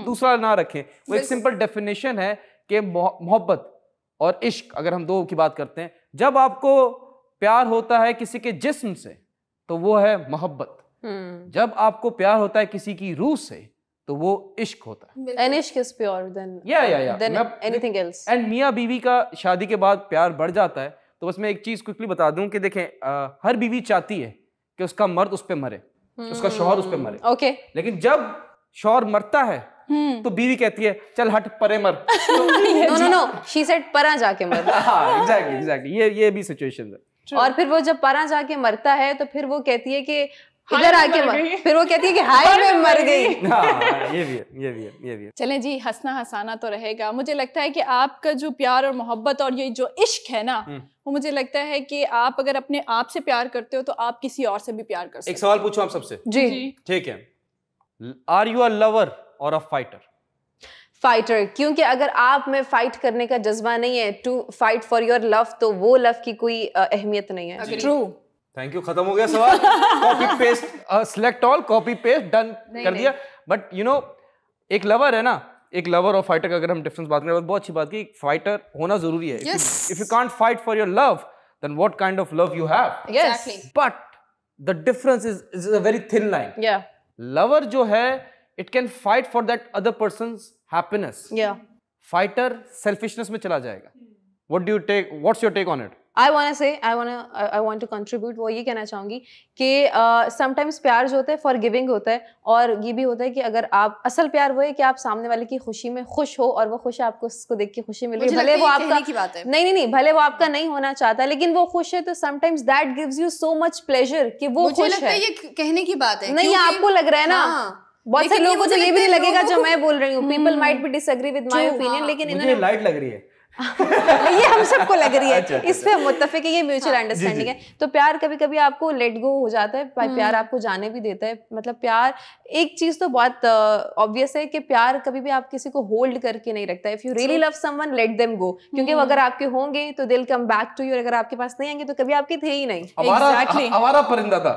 दूसरा ना रखें। वो एक सिंपल डेफिनेशन है कि मोहब्बत और इश्क, अगर हम 2 की बात करते हैं, जब आपको प्यार होता है किसी के जिस्म से तो वो है मोहब्बत, जब आपको प्यार होता है किसी की रूह से तो वो इश्क होता है। And ishq is pure than than anything else. And मियाँ बीवी का शादी के बाद प्यार बढ़ जाता है। तो बस मैं एक चीज क्विकली बता दूं कि देखें, हर बीवी चाहती है कि उसका मर्द उस पे मरे, उसका शौहर उस पे मरे, Okay. लेकिन जब शौहर मरता है तो बीवी कहती है चल हट परे मर। No. She said परा जाके मर। हाँ, एग्जैक्टली ये भी सिचुएशन है। और फिर वो जब परा जाके मरता है तो फिर वो कहती है कि इधर आके मर, फिर वो कहती है कि हाय मैं मर गई। ये भी है। चलें जी, हंसना हंसाना तो रहेगा। मुझे लगता है कि आपका जो प्यार और मोहब्बत और ये जो इश्क है ना, वो मुझे लगता है कि आप अगर अपने आप से प्यार करते हो तो आप किसी और से भी प्यार कर सकते हो। एक सवाल पूछूं आप सबसे? जी। ठीक है, आर यू अ लवर और अ फाइटर? फाइटर, क्योंकि अगर आप में फाइट करने का जज्बा नहीं है, to fight for your love, तो वो लव की कोई अहमियत नहीं है। ट्रू। थैंक यू, खत्म हो गया सवाल। Copy paste, select all, copy paste, done कर दिया। बट यू नो, एक लवर है ना, एक लवर और फाइटर का अगर हम डिफरेंस बात करें, बहुत अच्छी बात की, फाइटर होना जरूरी है। If you can't fight for your love, then what kind of love you have? But the difference is a very thin line. Lover जो है, it can fight for that other person's happiness. Fighter selfishness में चला जाएगा। What's your take on it? I want to contribute, वो ये कहना चाहूँगी कि sometimes प्यार जो होता है forgiving होता है, और ये भी होता है कि अगर आप असल प्यार वो है कि आप सामने वाले की खुशी में खुश हो और वो खुश है, आपको उसको देख के खुशी मिल रही है, भले वो आपका की बात है। नहीं भले वो आपका नहीं होना चाहता, लेकिन वो खुश है, तो sometimes that gives you so much pleasure कि वो खुश है। मुझे लगता है ये कहने की बात है, नहीं आपको लग रहा है ना, बहुत से लोगों को तो ये भी नहीं लगेगा जो मैं बोल रही हूँ, people might be disagree with my opinion, लेकिन मुझे लाइट लग रही है ये हम सबको लग रही है, अच्छा, इस पे हम मुत्तफिक है, ये म्यूचुअल अंडरस्टैंडिंग है। तो प्यार कभी कभी आपको लेट गो हो जाता है, प्यार आपको जाने भी देता है। मतलब प्यार एक चीज तो बहुत ऑब्वियस है कि प्यार कभी भी आप किसी को होल्ड करके नहीं रखता है। If you really love someone, let them go, क्योंकि वो अगर आपके होंगे तो दिल कम बैक टू यू, अगर आपके पास नहीं आएंगे तो कभी आपके थे ही नहीं। हमारा परिंदा था।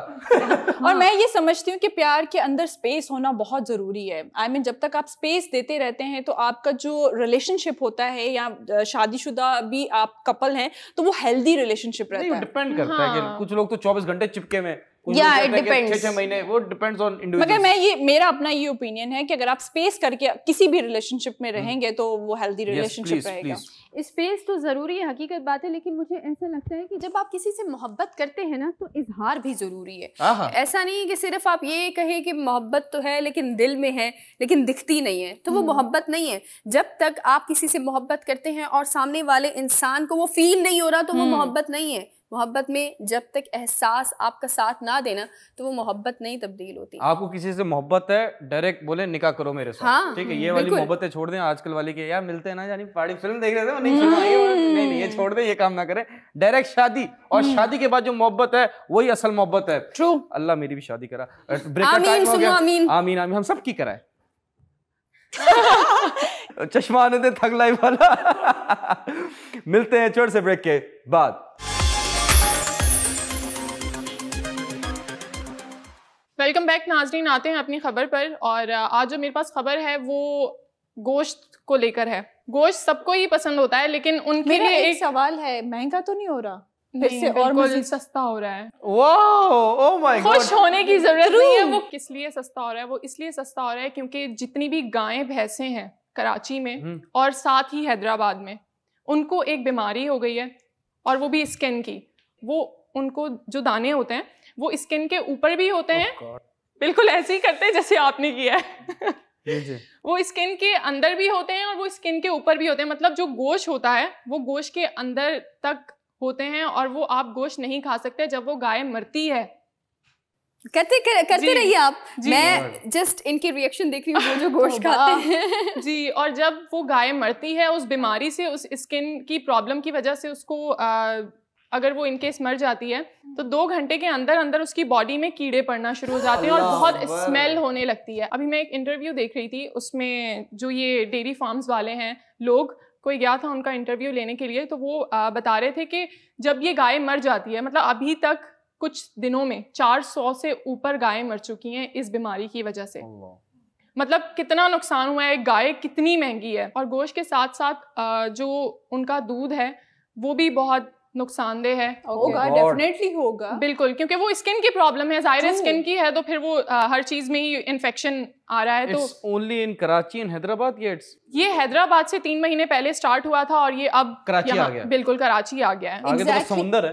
और मैं ये समझती हूँ कि प्यार के अंदर स्पेस होना बहुत जरूरी है। आई मीन जब तक आप स्पेस देते रहते हैं तो आपका जो रिलेशनशिप होता है, या शादीशुदा भी आप कपल हैं, तो वो हेल्दी रिलेशनशिप रहता है। डिपेंड करता है कि कुछ लोग तो 24 घंटे चिपके में, Yeah, it depends. 6 महीने, वो डिपेंड्स ऑन इंडिविजुअल। मगर मेरा अपना ये ओपिनियन है कि अगर आप स्पेस करके किसी भी रिलेशनशिप में रहेंगे तो वो हेल्दी रिलेशनशिप रहेगा। स्पेस तो जरूरी है, हकीकत बात है, लेकिन मुझे ऐसा लगता है कि जब आप किसी से मोहब्बत करते हैं ना, तो इजहार भी जरूरी है। ऐसा नहीं है कि सिर्फ आप ये कहें कि मोहब्बत तो है लेकिन दिल में है लेकिन दिखती नहीं है, तो वो मोहब्बत नहीं है। जब तक आप किसी से मोहब्बत करते हैं और सामने वाले इंसान को वो फील नहीं हो रहा, तो वो मोहब्बत नहीं है। मोहब्बत में जब तक एहसास आपका साथ ना देना, तो वो मोहब्बत नहीं तब्दील होती। आपको किसी से मोहब्बत है, डायरेक्ट बोले निकाह करो मेरे साथ। हाँ, ठीक है, ये वाली मोहब्बतें छोड़ दें। आजकल वाली के यार मिलते हैं ना, यानी पार्टी फिल्म देख रहे थे, नहीं फिल्म आई है, नहीं ये छोड़ दें, ये काम ना करें, डायरेक्ट शादी। और शादी के बाद जो मोहब्बत है वही असल मोहब्बत है। ट्रू। अल्लाह मेरी भी शादी करा, ब्रेकअप टाइम हो गया, आमीन आमीन, हम सब की कराए। चश्मा आने दे थग लाइफ वाला। मिलते हैं छोटे से ब्रेक के बाद। वेलकम बैक नाजरीन, आते हैं अपनी खबर पर। और आज जो मेरे पास खबर है वो गोश्त को लेकर है। गोश्त सबको ही पसंद होता है, लेकिन उनके लिए एक सवाल है, महंगा तो नहीं हो रहा? फिर से और बिल्कुल सस्ता हो रहा है। ओह माय गॉड, खुश होने की जरूरत नहीं है। वो किस लिए सस्ता हो रहा है? वो इसलिए सस्ता हो रहा है क्योंकि जितनी भी गायें भैंसें हैं कराची में और साथ ही हैदराबाद में, उनको एक बीमारी हो गई है, और वो भी स्किन की। वो उनको जो दाने होते हैं वो स्किन के ऊपर भी होते हैं, बिल्कुल ऐसे ही करते हैं जैसे आपने किया है। वो स्किन के अंदर भी होते हैं और वो स्किन के ऊपर भी होते हैं। मतलब जो गोश्त होता है वो गोश्त के अंदर तक होते हैं, और वो आप गोश्त नहीं खा सकते जब वो गाय मरती है। करते रहिए आप, मैं जस्ट इनके रिएक्शन देख रही हूँ जो गोश्त खाते हैं। जी, और जब वो गाय मरती है उस बीमारी से, उस स्किन की प्रॉब्लम की वजह से, उसको अगर वो इनकेस मर जाती है तो 2 घंटे के अंदर अंदर उसकी बॉडी में कीड़े पड़ना शुरू हो जाते हैं और बहुत स्मेल होने लगती है। अभी मैं एक इंटरव्यू देख रही थी, उसमें जो ये डेयरी फार्म्स वाले हैं लोग, कोई गया था उनका इंटरव्यू लेने के लिए, तो वो बता रहे थे कि जब ये गाय मर जाती है, मतलब अभी तक कुछ दिनों में 400 से ऊपर गायें मर चुकी हैं इस बीमारी की वजह से। मतलब कितना नुकसान हुआ है, गाय कितनी महंगी है। और गोश्त के साथ साथ जो उनका दूध है वो भी बहुत नुकसानदेह है। होगा, डेफिनेटली होगा, बिल्कुल, क्योंकि वो स्किन की प्रॉब्लम है, जाहिर है स्किन की है, तो फिर वो हर चीज में ही इन्फेक्शन आ रहा है। तो only in Karachi and Hyderabad? ये हैदराबाद से 3 महीने पहले स्टार्ट हुआ था और ये अब कराची आ गया। बिल्कुल कराची आ गया है। आगे तो समुंदर है।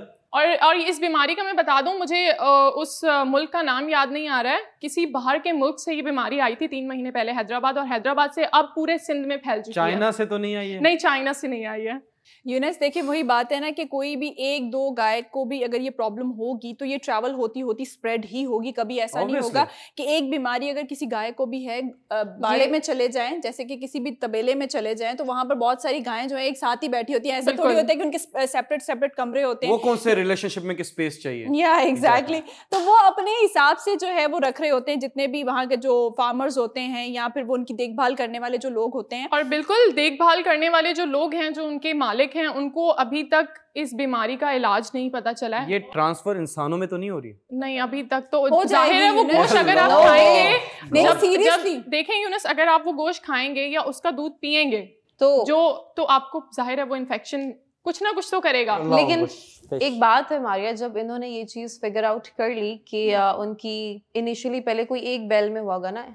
और इस बीमारी का मैं बता दूं, मुझे उस मुल्क का नाम याद नहीं आ रहा है, किसी बाहर के मुल्क से ये बीमारी आई थी 3 महीने पहले हैदराबाद, और हैदराबाद से अब पूरे सिंध में फैल चुकी है। चाइना से तो नहीं आई है? नहीं, चाइना से नहीं आई है। यूनस, देखिए वही बात है ना कि कोई भी 1-2 गाय को भी अगर ये प्रॉब्लम होगी तो ये ट्रैवल होती होती स्प्रेड ही होगी। कभी ऐसा नहीं होगा कि एक बीमारी अगर किसी गाय को भी है, बाड़े में चले जाएं, जैसे कि किसी भी तबेले में चले जाएं, तो वहां पर बहुत सारी गायें जो है एक साथ ही बैठी होती हैं। ऐसा थोड़ी होता है कि उनके सेपरेट कमरे होते हैं। वो कौन से रिलेशनशिप में स्पेस चाहिए? या एग्जैक्टली, तो वो अपने हिसाब से जो है वो रख रहे होते हैं, जितने भी वहाँ के जो फार्मर्स होते हैं या फिर वो उनकी देखभाल करने वाले जो लोग होते हैं। और बिल्कुल देखभाल करने वाले जो लोग हैं, जो उनके मालिक हैं, उनको अभी तक इस बीमारी का इलाज नहीं पता चला है। ये ट्रांसफर इंसानों में तो नहीं हो रही? नहीं, अभी तक तो जाहिर है वो गोश्त अगर आप खाएंगे, जब देखें यूनुस, अगर आप वो गोश्त खाएंगे या उसका दूध पिएंगे तो आपको जाहिर है वो इन्फेक्शन कुछ ना कुछ तो करेगा। लेकिन एक बात है मारिया, जब इन्होंने ये चीज फिगर आउट कर ली कि उनकी इनिशियली पहले कोई एक बेल में होगा ना,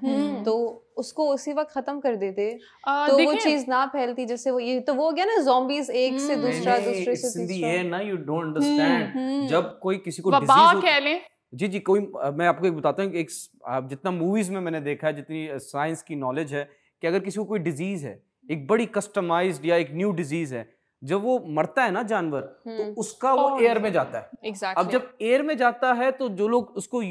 तो उसको उसी वक्त खत्म कर देते तो वो चीज ना फैलती, जैसे वो ये तो वो हो गया ना ज़ॉम्बीज, एक से दूसरा, दूसरे से तीसरा। ये ना, यू डोंट अंडरस्टैंड, जब कोई किसी को वबा डिजीज कह लें, जी कोई, मैं आपको एक बताता हूँ कि एक जितना मूवीज में मैंने देखा है, जितनी साइंस की नॉलेज है, कि अगर किसी को कोई डिजीज है, एक बड़ी कस्टमाइज्ड या एक न्यू डिजीज है, जब वो मरता है ना जानवर, तो उसका वो एयर में जाता है। Exactly. अब जब एयर में जाता है तो जो लोग उसको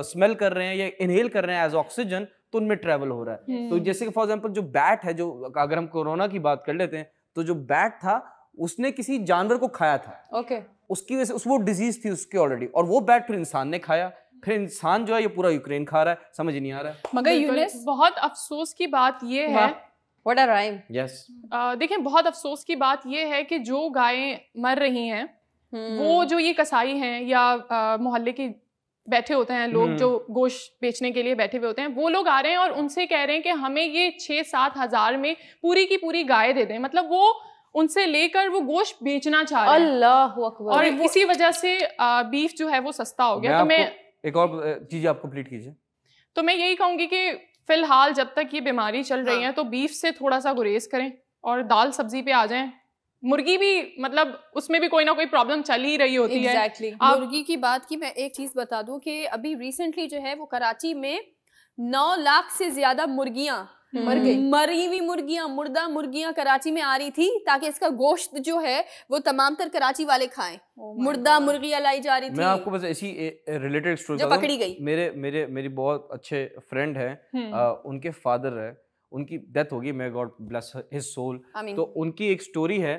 स्मेल कर रहे हैं या इनहेल कर रहे हैं एज ऑक्सीजन, तो उनमें ट्रेवल हो रहा है। तो जैसे कि फॉर एग्जांपल जो बैट है, जो अगर हम कोरोना की बात कर लेते हैं, तो जो बैट था उसने किसी जानवर को खाया था, ओके, उसकी वजह से वो डिजीज थी उसकी ऑलरेडी, और वो बैट फिर इंसान ने खाया, फिर इंसान जो है ये पूरा यूक्रेन खा रहा है, समझ नहीं आ रहा है। मगर यूनिस, बहुत अफसोस की बात ये है, व्हाट अ राइम। यस, देखिए बहुत अफसोस की बात ये है कि जो गायें मर रही हैं, वो जो ये कसाई हैं या मोहल्ले के बैठे होते हैं लोग जो गोश्त बेचने के लिए बैठे हुए होते हैं, वो लोग आ रहे हैं और उनसे कह रहे हैं कि हमें ये 6-7 हज़ार में पूरी की पूरी गाय दे दें। मतलब वो उनसे लेकर वो गोश्त बेचना चाह रहे हैं। अल्लाहु अकबर। और इसी वजह से बीफ जो है वो सस्ता हो गया। तो मैं एक और चीज आप कंप्लीट कीजिए। तो मैं यही कहूंगी कि फिलहाल जब तक ये बीमारी चल रही है तो बीफ से थोड़ा सा गुरेज करें और दाल सब्जी पे आ जाएं। मुर्गी भी मतलब उसमें भी कोई ना कोई प्रॉब्लम चल ही रही होती है। मुर्गी की बात की मैं एक चीज बता दूं कि अभी रिसेंटली जो है वो कराची में 9 लाख से ज्यादा मुर्गियां मर गई, मरी हुई मुर्गियां, मुर्दा मुर्गियां कराची में आ रही थी ताकि इसका गोश्त जो है वो तमाम तर कराची वाले खाएं। मुर्दा मुर्गियां लाई जा रही थी। मैं आपको बस ऐसी रिलेटेड स्टोरी जो पकड़ी गई। मेरी बहुत अच्छे फ्रेंड है, उनके फादर है, उनकी डेथ होगी, may God bless his soul. तो उनकी एक स्टोरी है,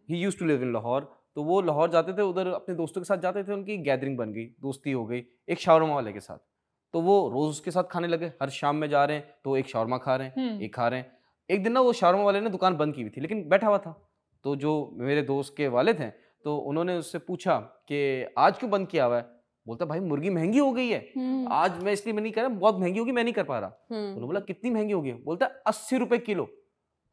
he used to live in Lahore, तो वो लाहौर जाते थे, उधर अपने दोस्तों के साथ जाते थे, उनकी गैदरिंग बन गई, दोस्ती हो गई एक शावरमा वाले के साथ, तो वो रोज उसके साथ खाने लगे, हर शाम में जा रहे हैं तो एक शावरमा खा रहे हैं, एक खा रहे हैं। एक दिन ना वो शावरमा वाले ने दुकान बंद की हुई थी लेकिन बैठा हुआ था, तो जो मेरे दोस्त के वाले थे तो उन्होंने उससे पूछा कि आज क्यों बंद किया हुआ है? बोलता भाई मुर्गी महंगी हो गई है, आज मैं इसलिए मैं नहीं कर रहा, बहुत महंगी होगी, मैं नहीं कर पा रहा। उन्होंने बोला कितनी महंगी होगी? बोलता 80 रुपए किलो।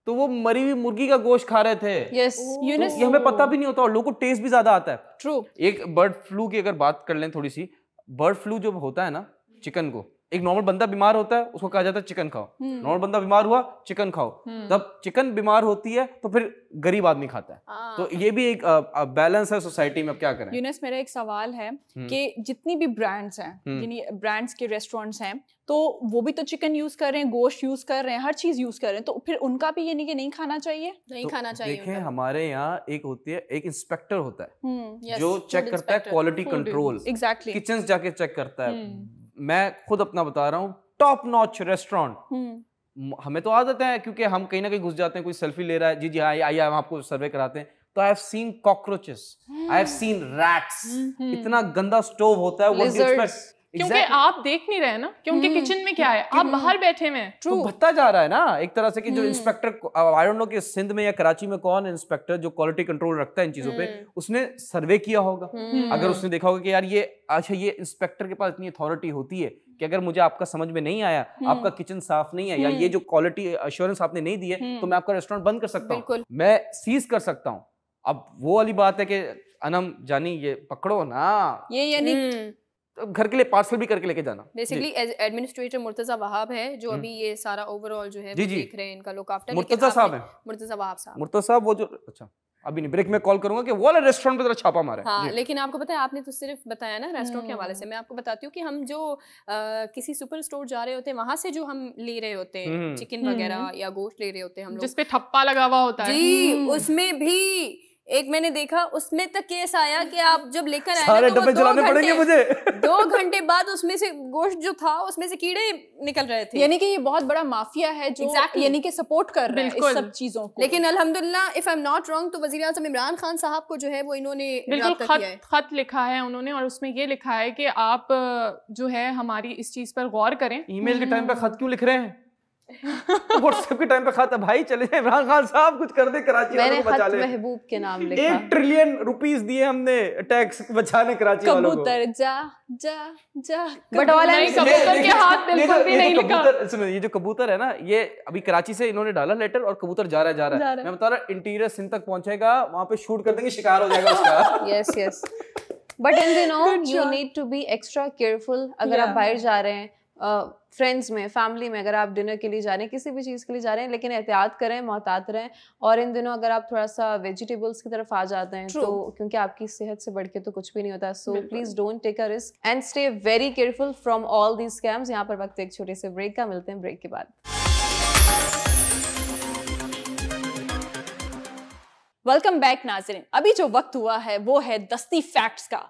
तो वो मरी हुई मुर्गी का गोश्त खा रहे थे। यस, ये हमें पता भी नहीं होता और लोगों को टेस्ट भी ज्यादा आता है। ट्रू। एक बर्ड फ्लू की अगर बात कर लें थोड़ी सी, बर्ड फ्लू जो होता है ना, चिकन को, एक नॉर्मल बंदा बीमार होता है उसको कहा जाता है चिकन खाओ, नॉर्मल बंदा बीमार हुआ चिकन खाओ, तब चिकन बीमार होती है तो फिर गरीब आदमी खाता है। तो ये भी एक बैलेंस है सोसाइटी में, अब क्या करें। यूनिस, मेरा एक सवाल है कि जितनी भी ब्रांड्स हैं, यानी ब्रांड्स के रेस्टोरेंट्स हैं, तो वो भी तो चिकन यूज कर रहे हैं, गोश्त यूज कर रहे हैं, हर चीज यूज कर रहे हैं, तो फिर उनका भी यानी कि नहीं खाना चाहिए? नहीं तो खाना चाहिए। देखें हमारे यहाँ एक होती है, एक इंस्पेक्टर होता है yes, जो चेक करता है क्वालिटी कंट्रोल, एग्जैक्टली, किचन जाके चेक करता है। मैं खुद अपना बता रहा हूँ, टॉप नॉच रेस्टोरेंट। हमें तो आदत है क्योंकि हम कहीं ना कहीं घुस जाते हैं, कोई सेल्फी ले रहा है, जी जी आइए हम आपको सर्वे कराते हैं, तो I have seen cockroaches, I have seen rats, इतना गंदा स्टोव होता है, व्हाट डू यू एक्सपेक्ट? क्योंकि आप देख नहीं रहे ना कि उनके किचन में क्या है, आप बाहर बैठे हुए हैं। तो भत्ता जा रहा है ना एक तरह से कि जो इंस्पेक्टर, आई डोंट नो कि सिंध में या कराची में कौन इंस्पेक्टर जो क्वालिटी कंट्रोल रखता है इन चीजों पे, उसने सर्वे किया होगा। अगर उसने देखा होगा कि यार ये अच्छा, ये इंस्पेक्टर के पास इतनी अथॉरिटी होती है कि अगर मुझे आपका समझ में नहीं आया, आपका किचन साफ नहीं है, या ये जो क्वालिटी अश्योरेंस आपने नहीं दी है, तो मैं आपका रेस्टोरेंट बंद कर सकता हूँ, मैं सीज कर सकता हूँ। अब वो वाली बात है कि अनम जानी ये पकड़ो ना, ये यानी घर के लिए पार्सल भी करके लेके जाना। बेसिकली एडमिनिस्ट्रेटर मुर्तजा वहाब है जो अभी ये सारा ओवरऑल जो है वो देख रहे हैं, इनका लुक आफ्टर। मुर्तजा साहब है, मुर्तजा वहाब साहब, मुर्तजा साहब वो जो, अच्छा अभी नहीं, ब्रेक में कॉल करूंगा कि वो वाला रेस्टोरेंट पे जरा छापा मारे। हाँ, लेकिन आपको पता है, आपने तो सिर्फ बताया ना रेस्टोरेंट के हवाले से, मैं आपको बताती हूँ कि हम जो किसी सुपर स्टोर जा रहे होते हैं, वहां से जो हम ले रहे होते हैं चिकन वगैरह या गोश्त ले रहे होते हैं हम लोग, जिसपे ठप्पा लगा हुआ होता है जी, उसमें भी एक मैंने देखा, उसमें तक केस आया कि आप जब लेकर आए सारे डब्बे जलाने पड़ेंगे मुझे। 2 घंटे बाद उसमें से गोश्त जो था उसमें से कीड़े निकल रहे थे। यानी कि ये बहुत बड़ा माफिया है जो यानी कि सपोर्ट कर रहा है इस सब चीजों को। लेकिन अल्हम्दुलिल्लाह, if I am not wrong, तो वज़ीर आज़म इमरान खान साहब को जो है वो इन्होंने बिल्कुल खत लिखा है उन्होंने, और उसमें ये लिखा है कि आप जो है हमारी इस चीज पर गौर करें। ईमेल के टाइम पे खत क्यों लिख रहे हैं? व्हाट्सएप के टाइम पे खाता भाई चले जाए इमरान खान साहब कुछ कर दे कराची वालों मैंने को बचा खत ले। महबूब के नाम लिखा। 1 ट्रिलियन रुपीस दिए हमने टैक्स बचाने कराची वालों को। कबूतर जा जा जा बट ऑल नहीं, कबूतर के हाथ बिल्कुल भी नहीं लिखा। सुनो ये जो कबूतर है ना, ये अभी कराची से इन्होंने डाला लेटर और कबूतर जा रहा है। मैं बता रहा इंटीरियर सिंध तक पहुंचेगा, वहां पे शूट कर देंगे, शिकार हो जाएगा उसका। यस यस बट इन दिनों you need to be extra careful. अगर आप बाहर जा रहे हैं, फ्रेंड्स में, फैमिली में, अगर आप डिनर के लिए जा रहे हैं, किसी भी चीज़ के लिए जा रहे हैं, लेकिन एहतियात करें, मोहतात रहें। और इन दिनों अगर आप थोड़ा सा वेजिटेबल्स की तरफ आ जाते हैं तो क्योंकि आपकी सेहत से बढ़ के तो कुछ भी नहीं होता, so please don't take a risk and stay very careful from all these scams. यहाँ पर वक्त एक छोटे से ब्रेक का, मिलते हैं ब्रेक के बाद। वेलकम बैक नाज़रीन। अभी जो वक्त हुआ है वो है दस्ती फैक्ट्स का।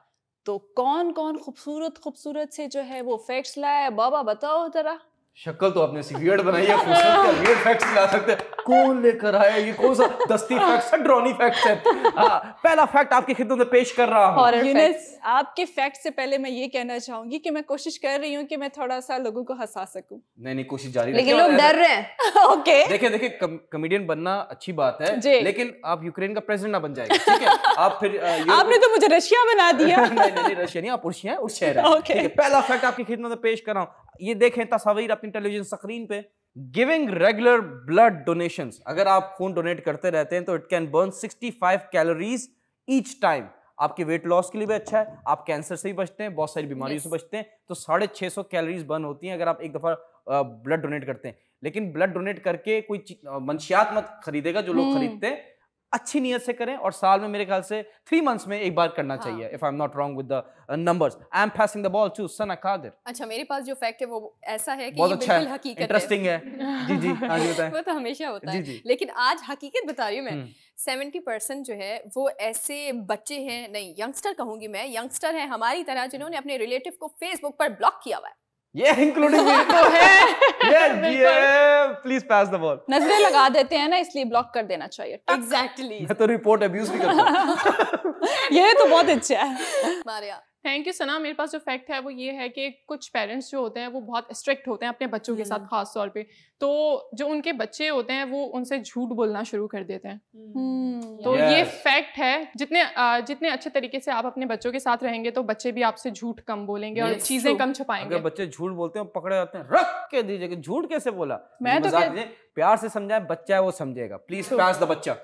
तो कौन कौन खूबसूरत से जो है वो फैक्ट्स लाया, बाबा बताओ जरा। शक्ल तो आपने सी वियर्ड बनाई है, खूबसूरत वियर्ड फैक्ट्स ला सकते हैं। कौन लेकर आया ये, कौन सा दस्ती फैक्ट्स है, ड्रोनी फैक्ट्स है? पहला फैक्ट आपकी खिदमत में पेश कर रहा हूं। यूनिस, आपके फैक्ट से पहले मैं ये कहना चाहूंगी कि मैं कोशिश कर रही हूँ कि मैं थोड़ा सा लोगों को हंसा सकूं। नहीं कोशिश जारी रखें। लेकिन लोग डर रहे हैं। ओके देखिए कॉमेडियन बनना अच्छी बात है, लेकिन आप यूक्रेन का प्रेसिडेंट ना बन जाएगा, ठीक है? आप फिर आपने तो मुझे रशिया बना दिया। नहीं रशिया नहीं, आप उर्शिया है। ठीक है, पहला फैक्ट आपकी खिदमत में पेश कर रहा हूं। ये देखें तस्वीर अपनी टेलीविजन स्क्रीन पे। गिविंग रेगुलर ब्लड डोनेशंस, अगर आप खून डोनेट करते रहते हैं तो it can burn 65 calories each time. आपके वेट लॉस के लिए भी अच्छा है, आप कैंसर से भी बचते हैं, बहुत सारी बीमारियों से बचते हैं। तो 650 कैलोरीज बर्न होती हैं अगर आप एक दफा ब्लड डोनेट करते हैं। लेकिन ब्लड डोनेट करके कोई मंशियात मत खरीदेगा जो लोग खरीदते हैं। अच्छी नीयत से करें और साल में मेरे ख्याल से 3 मंथ्स में एक बार करना चाहिए, if I am not wrong with the numbers. I am passing the ball to Sana Qadir. अच्छा, मेरे पास जो फैक्ट है वो ऐसा है कि बहुत ये अच्छा बिल्कुल है, हकीकत इंटरेस्टिंग है। जी हाँ जी बताएं। वो तो हमेशा होता है, जी। लेकिन आज हकीकत बता रही हूँ मैं। 70% जो है वो ऐसे बच्चे हैं, नहीं यंगस्टर कहूंगी मैं, यंगस्टर हैं हमारी तरह जिन्होंने अपने रिलेटिव को फेसबुक पर ब्लॉक किया हुआ है। ये इंक्लूडिंग मी तो है। ये प्लीज पास द बॉल। नजरें लगा देते हैं ना, इसलिए ब्लॉक कर देना चाहिए। एग्जैक्टली। मैं तो रिपोर्ट अब्यूज भी करता हूं। ये तो बहुत अच्छा है। मारिया, थैंक यू सना। मेरे पास जो फैक्ट है वो ये है कि कुछ पेरेंट्स जो होते हैं वो बहुत स्ट्रिक्ट होते हैं अपने बच्चों के साथ, खास तौर पे। तो जो उनके बच्चे होते हैं वो उनसे झूठ बोलना शुरू कर देते हैं। तो ये फैक्ट है। जितने अच्छे तरीके से आप अपने बच्चों के साथ रहेंगे तो बच्चे भी आपसे झूठ कम बोलेंगे और चीजें कम छुपाएंगे। अगर बच्चे झूठ बोलते हैं पकड़े जाते हैं, रख के दीजिए कि झूठ कैसे बोला। मैं तो प्यार से समझाए, बच्चा है वो समझेगा। प्लीज पास द बच्चा।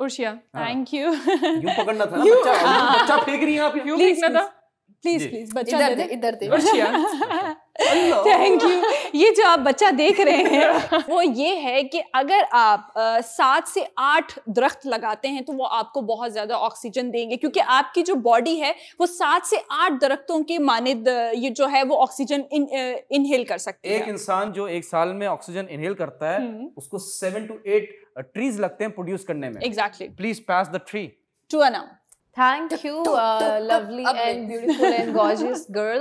उर्शिया, थैंक यू। यूं पकड़ना था ना बच्चा, बच्चा फेंक रही है आप। यूं फेंकना था। प्लीज बच्चा इधर दे। Thank you. ये जो आप बच्चा देख रहे हैं वो ये है कि अगर आप 7 से 8 दरख्त लगाते हैं तो वो आपको बहुत ज्यादा ऑक्सीजन देंगे, क्योंकि आपकी जो बॉडी है वो 7 से 8 दरख्तों के मानिद ये जो है वो ऑक्सीजन इनहेल कर सकती है। एक इंसान जो एक साल में ऑक्सीजन इनहेल करता है उसको 7 to 8 ट्रीज लगते हैं प्रोड्यूस करने में। Exactly. Please pass the tree to Anna. Thank you, lovely and beautiful and gorgeous girl.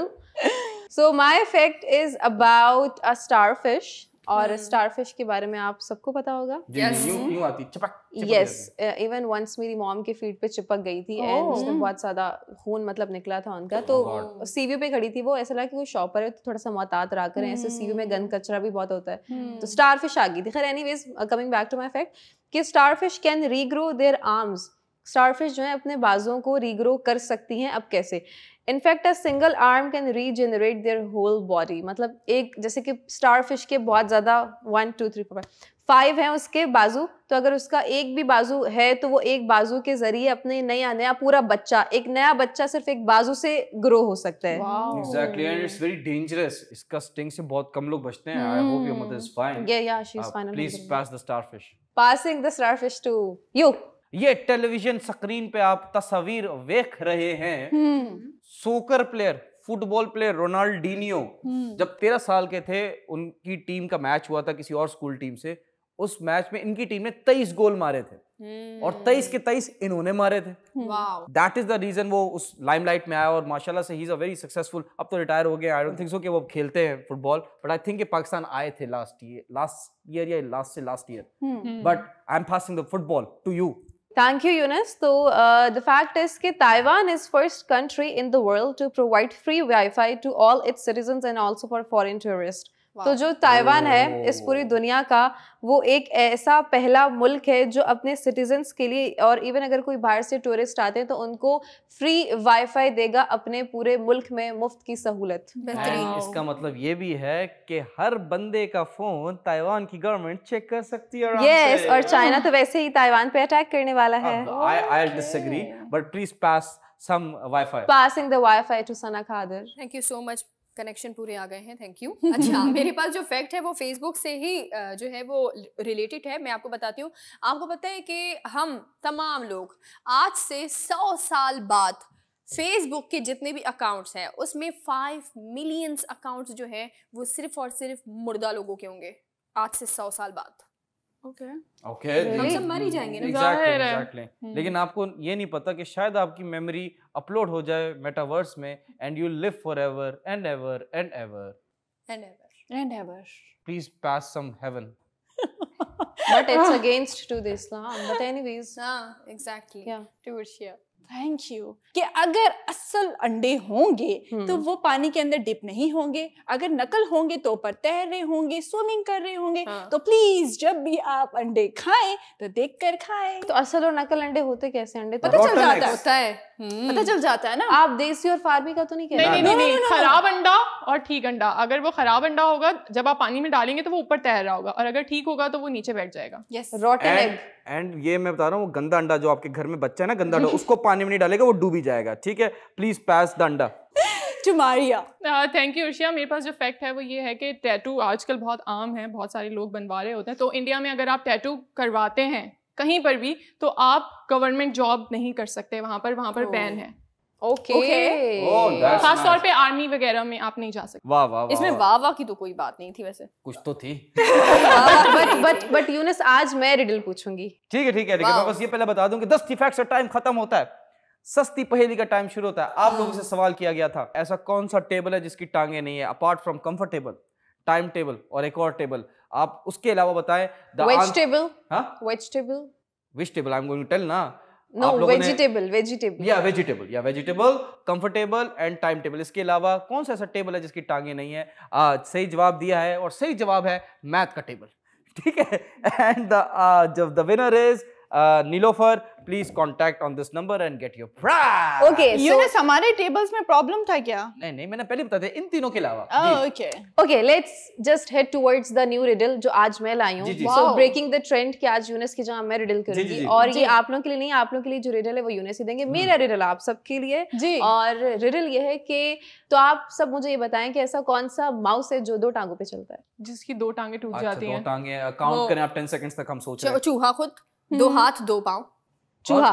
So my fact is about a starfish. और starfish के बारे में आप सबको पता होगा। यूं आती चिपक Yes, even once मेरी मॉम के फीट पे चिपक गई थी एंड उसमें बहुत ज्यादा खून मतलब निकला था उनका। तो सीवी पे खड़ी थी वो, ऐसा लगा कि कोई शॉपर है तो थोड़ा सा मोहतात रहा करें, ऐसे सीवी में गंद कचरा भी बहुत होता है। तो स्टारफिश आ गई थी। खैर anyways, coming back to my fact कि starfish can regrow their arms. Starfish जो है अपने बाजुओं को रीग्रो कर सकती हैं। अब कैसे? In fact a single arm can regenerate their whole body. मतलब एक, जैसे कि स्टारफिश के बहुत ज़्यादा 1 2 3 4 5 हैं उसके बाजू, तो अगर उसका एक भी बाजू है तो वो एक बाजू के जरिए अपने नया पूरा बच्चा, एक नया बच्चा सिर्फ एक बाजू से ग्रो हो सकता है। Exactly, and it's very dangerous. इसका स्टिंग से बहुत कम लोग बचते हैं। I hope your mother is fine. Yeah, she's fine. Please pass the starfish. Passing the starfish to you. ये टेलीविजन स्क्रीन पे आप तस्वीर देख रहे हैं। सोकर प्लेयर, फुटबॉल प्लेयर रोनाल्डिनियो जब 13 साल के थे, उनकी टीम का मैच हुआ था किसी और स्कूल टीम से। उस मैच में इनकी टीम ने 23 गोल मारे थे और 23 के 23 इन्होंने मारे थे। दैट इज द रीजन वो उस लाइमलाइट में आया और माशाल्लाह से he is a very successful. अब तो रिटायर हो गए, आई डोंट थिंक सो कि वो खेलते हैं फुटबॉल, बट आई थिंक कि पाकिस्तान आए थे लास्ट ईयर या last year. But I am passing the football to you. Thank you, Yunus. So, the fact is that Taiwan is first country in the world to provide free Wi-Fi to all its citizens and also for foreign tourists. तो जो Taiwan है इस पूरी दुनिया का वो एक ऐसा पहला मुल्क है जो अपने सिटीजन्स के लिए, और इवन अगर कोई बाहर से टूरिस्ट आते हैं तो उनको फ्री वाईफाई देगा अपने पूरे मुल्क में, मुफ्त की सहूलत। And इसका मतलब ये भी है कि हर बंदे का फोन ताइवान की गवर्नमेंट चेक कर सकती है आराम यस, से। और चाइना तो वैसे ही ताइवान पे अटैक करने वाला है। I'll disagree, but please pass some Wi-Fi. Passing the wifi to Sana Khadar. Thank you so much, connection पूरे आ गए हैं, थैंक यू। अच्छा, मेरे पास जो फैक्ट है वो फेसबुक से ही जो है वो रिलेटेड है, मैं आपको बताती हूँ। आपको पता है कि हम तमाम लोग आज से 100 साल बाद फेसबुक के जितने भी अकाउंट्स हैं उसमें 5 मिलियन अकाउंट्स जो है वो सिर्फ और सिर्फ मुर्दा लोगों के होंगे आज से 100 साल बाद। Okay. हम सब मर ही जाएंगे ना। Exactly. लेकिन आपको ये नहीं पता कि शायद आपकी मेमोरी अपलोड हो जाए मेटावर्स में and you live forever and ever and ever. And ever. Please pass some heaven. But it's against to the Islam. But anyways, हाँ, exactly. yeah. Turshia. Thank you. कि अगर असल अंडे होंगे तो वो पानी के अंदर डिप नहीं होंगे, अगर नकल होंगे तो ऊपर तैर रहे होंगे, स्विमिंग कर रहे होंगे। तो प्लीज जब भी आप अंडे खाएं तो देखकर खाएं। तो असल और नकल अंडे होते कैसे? अंडे तो पता चल जाता है, होता है, पता चल जाता है ना। आप देसी और फार्मी का तो नहीं कह रहे? नहीं, खराब अंडा और ठीक अंडा। अगर वो खराब अंडा होगा जब आप पानी में डालेंगे तो वो ऊपर तैर रहा होगा, और अगर ठीक होगा तो वो नीचे बैठ जाएगा। Yes, रॉटन egg. एंड ये मैं बता रहा हूँ, गंदा अंडा जो आपके घर में बच्चा है ना, गंदा अंडा, उसको पानी में नहीं डालेगा, वो डूब ही जाएगा। ठीक है, प्लीज पास द अंडा। चुमारिया। Thank you Arshia. मेरे पास जो फैक्ट है वो ये है कि टैटू आजकल बहुत आम है, बहुत सारे लोग बनवा रहे होते हैं। तो इंडिया में अगर आप टैटू करवाते हैं कहीं पर भी तो आप गवर्नमेंट जॉब नहीं कर सकते वहाँ पर बैन है। ओके, खास तौर पे आर्मी वगैरह में आप नहीं जा सकते। वाह वाह, इसमें वाह वाह की तो कोई बात नहीं थी वैसे, कुछ तो थी। बट यूनुस आज मैं रिडल पूछूंगी। ठीक है, लेकिन मैं बस ये पहले बता दूं कि 10 फैक्ट्स का टाइम खत्म होता है, सस्ती पहेली का टाइम शुरू होता है। आप लोगों से सवाल किया गया था, ऐसा कौन सा टेबल है जिसकी टांगे नहीं है apart from comfortable, time table और एक और टेबल, आप उसके अलावा बताएं। वेजिटेबल। हाँ, vegetable. Which table? I am going to tell ना। No, vegetable. या vegetable, comfortable and time table. इसके अलावा कौन सा ऐसा टेबल है जिसकी टांगे नहीं है? सही जवाब दिया है, और सही जवाब है मैथ का टेबल। ठीक है, and the winner is Nilofar. Please contact on this number and get your prize. Okay, Yunus हमारे टेबल्स में प्रॉब्लम था क्या? नहीं, मैंने पहले बता दिया, इन तीनों के अलावा। Okay, let's just head towards the new riddle जो आज मैं लाई हूँ। सो ब्रेकिंग द ट्रेंड कि आज यूनुस की जगह मैं रिडल करूंगी, और ये आप लोगों के लिए नहीं, आप लोगों के लिए जो रिडल है वो यूनुस ही देंगे। मेरा रिडल आप सबके लिए जी। और रिडल ये है कि तो आप सब मुझे ये बताएं कि ऐसा कौन सा माउस है जो 2 टांगों पे चलता है? जिसकी 2 टांगे टूट जाती हैं। 2 टांगे काउंट करें आप 10 सेकंड्स तक। हम सोच रहे हैं चूहा खुद 2 हाथ 2 पाँव। चूहा,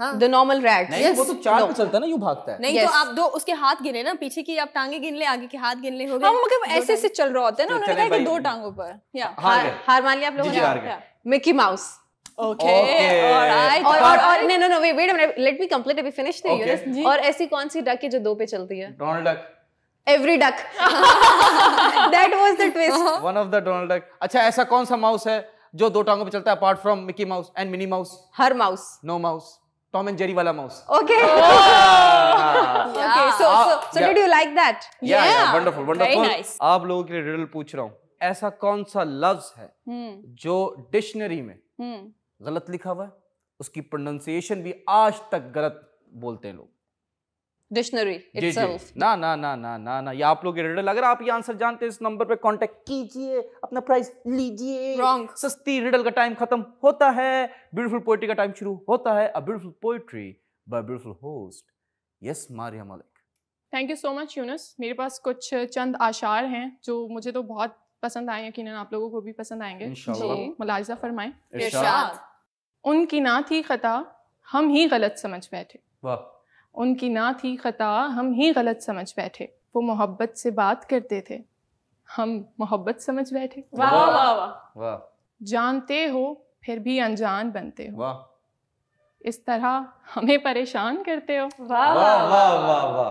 द नॉर्मल रैट। नहीं, वो तो 4 पे चलता है ना, यूं भागता है। नहीं, तो आप 2 उसके हाथ गिने ना, पीछे की आप टांगे गिन ले, आगे के हाथ गिन ले, हो गए। हम मतलब ऐसे से चल रहा होता है ना, उन्होंने कहा कि 2 टांगों पर। हार मान लिया आप लोगों ने? Mickey mouse. Okay, alright. और no, wait a minute, let me complete it, we finished the Yunus. और ऐसी कौन सी डक है जो 2 पे चलती है? Donald duck. Every duck. That was the twist. One of the Donald Duck. अच्छा, ऐसा कौन सा माउस है जो 2 टांगों पे चलता है apart from Mickey Mouse and Minnie Mouse? हर mouse. No mouse, Tom and Jerry वाला mouse. Okay. Okay, so did you like that? Yeah, wonderful. Very nice. आप लोगों के लिए रिडल पूछ रहा हूँ, ऐसा कौन सा लफ्ज है जो डिक्शनरी में गलत लिखा हुआ है, उसकी प्रोनाउंसिएशन भी आज तक गलत बोलते हैं लोग? Dictionary itself. ना, ये आप लोग के रिडल। अगर आप ये आंसर जानते हैं, इस नंबर पे कांटेक्ट कीजिए, अपना प्राइज लीजिए। Wrong. सस्ती रिडल का टाइम खत्म होता है, ब्यूटीफुल पोएट्री का टाइम शुरू होता है। A beautiful poetry bye beautiful host, yes Maria Malik. Thank you so much Yunus. मेरे पास कुछ चंद आशार हैं जो मुझे तो बहुत पसंद आए, यकीनन आप लोगों को भी पसंद आएंगे। इंशाल्लाह। मुलाहिजा फरमाएं। इरशाद। उनकी ना थी खता, हम ही गलत समझ बैठे। वाह। उनकी ना थी खता, हम ही गलत समझ बैठे। वो मोहब्बत से बात करते थे, हम मोहब्बत समझ बैठे। वाह वाह वाह वाह। जानते हो फिर भी अनजान बनते हो, वाह। इस तरह हमें परेशान करते हो। वाह वाह वाह वाह।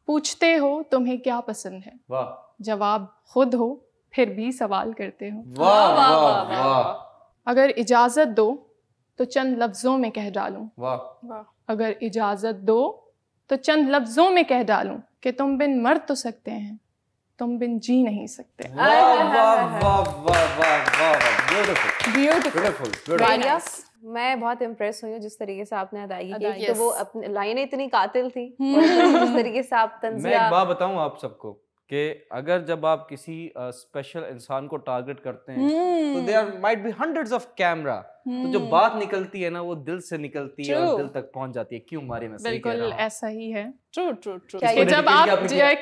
पूछते हो तुम्हें क्या पसंद है, वाह। जवाब खुद हो फिर भी सवाल करते हो। वाह वाह वाह। अगर इजाजत दो तो चंद लफ्जों में कह डालूं, वाह। अगर इजाजत दो तो चंद लफ्जों में कह डालूं कि तुम बिन मर तो सकते हैं तुम बिन जी नहीं सकते। वाह वाह वाह वाह वाह वाह, ब्यूटीफुल। मारिया, मैं बहुत इम्प्रेस हुई हूँ जिस तरीके से आपने अदायगी की। तो वो अपनी लाइनें इतनी कातिल थी, और जिस तरीके से आप मैं तंजिया। एक बात बताऊं आप सबको कि अगर जब आप किसी स्पेशल इंसान को टारगेट करते हैं तो there might be hundreds of camera, तो जो बात निकलती है ना वो दिल से निकलती है और दिल तक पहुंच जाती है। क्यों मारी, मैं सही कह रहा बिल्कुल हूं? ऐसा ही है। True true true.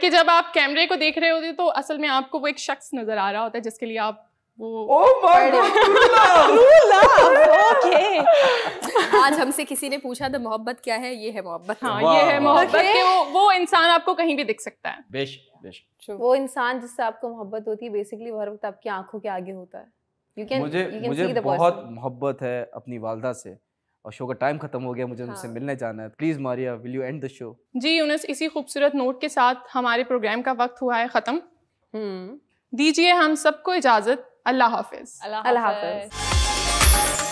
कि जब आप कैमरे को देख रहे होते हैं तो असल में आपको वो एक शख्स नजर आ रहा होता है जिसके लिए आप वो Oh my God, true love! Okay. आज हमसे किसी ने पूछा था मोहब्बत क्या है, ये है मोहब्बत। हाँ, वाह, ये है वाह। मोहब्बत कि वो इंसान आपको कहीं भी दिख सकता है। बेशक बेशक। वो इंसान जिससे आपको मोहब्बत होती है बेसिकली वो हर वक्त आपकी आंखों के आगे होता है। मुझे बहुत मोहब्बत है अपनी वालदा से, और शो का टाइम खत्म हो गया, मुझे उनसे मिलने जाना है। Please Maria, will you end the show? जी यूनुस, इसी खूबसूरत नोट के साथ हमारे प्रोग्राम का वक्त हुआ है ख़त्म। दीजिए हम सबको इजाज़त। अल्लाह हाफिज़। अल्लाह हाफिज़।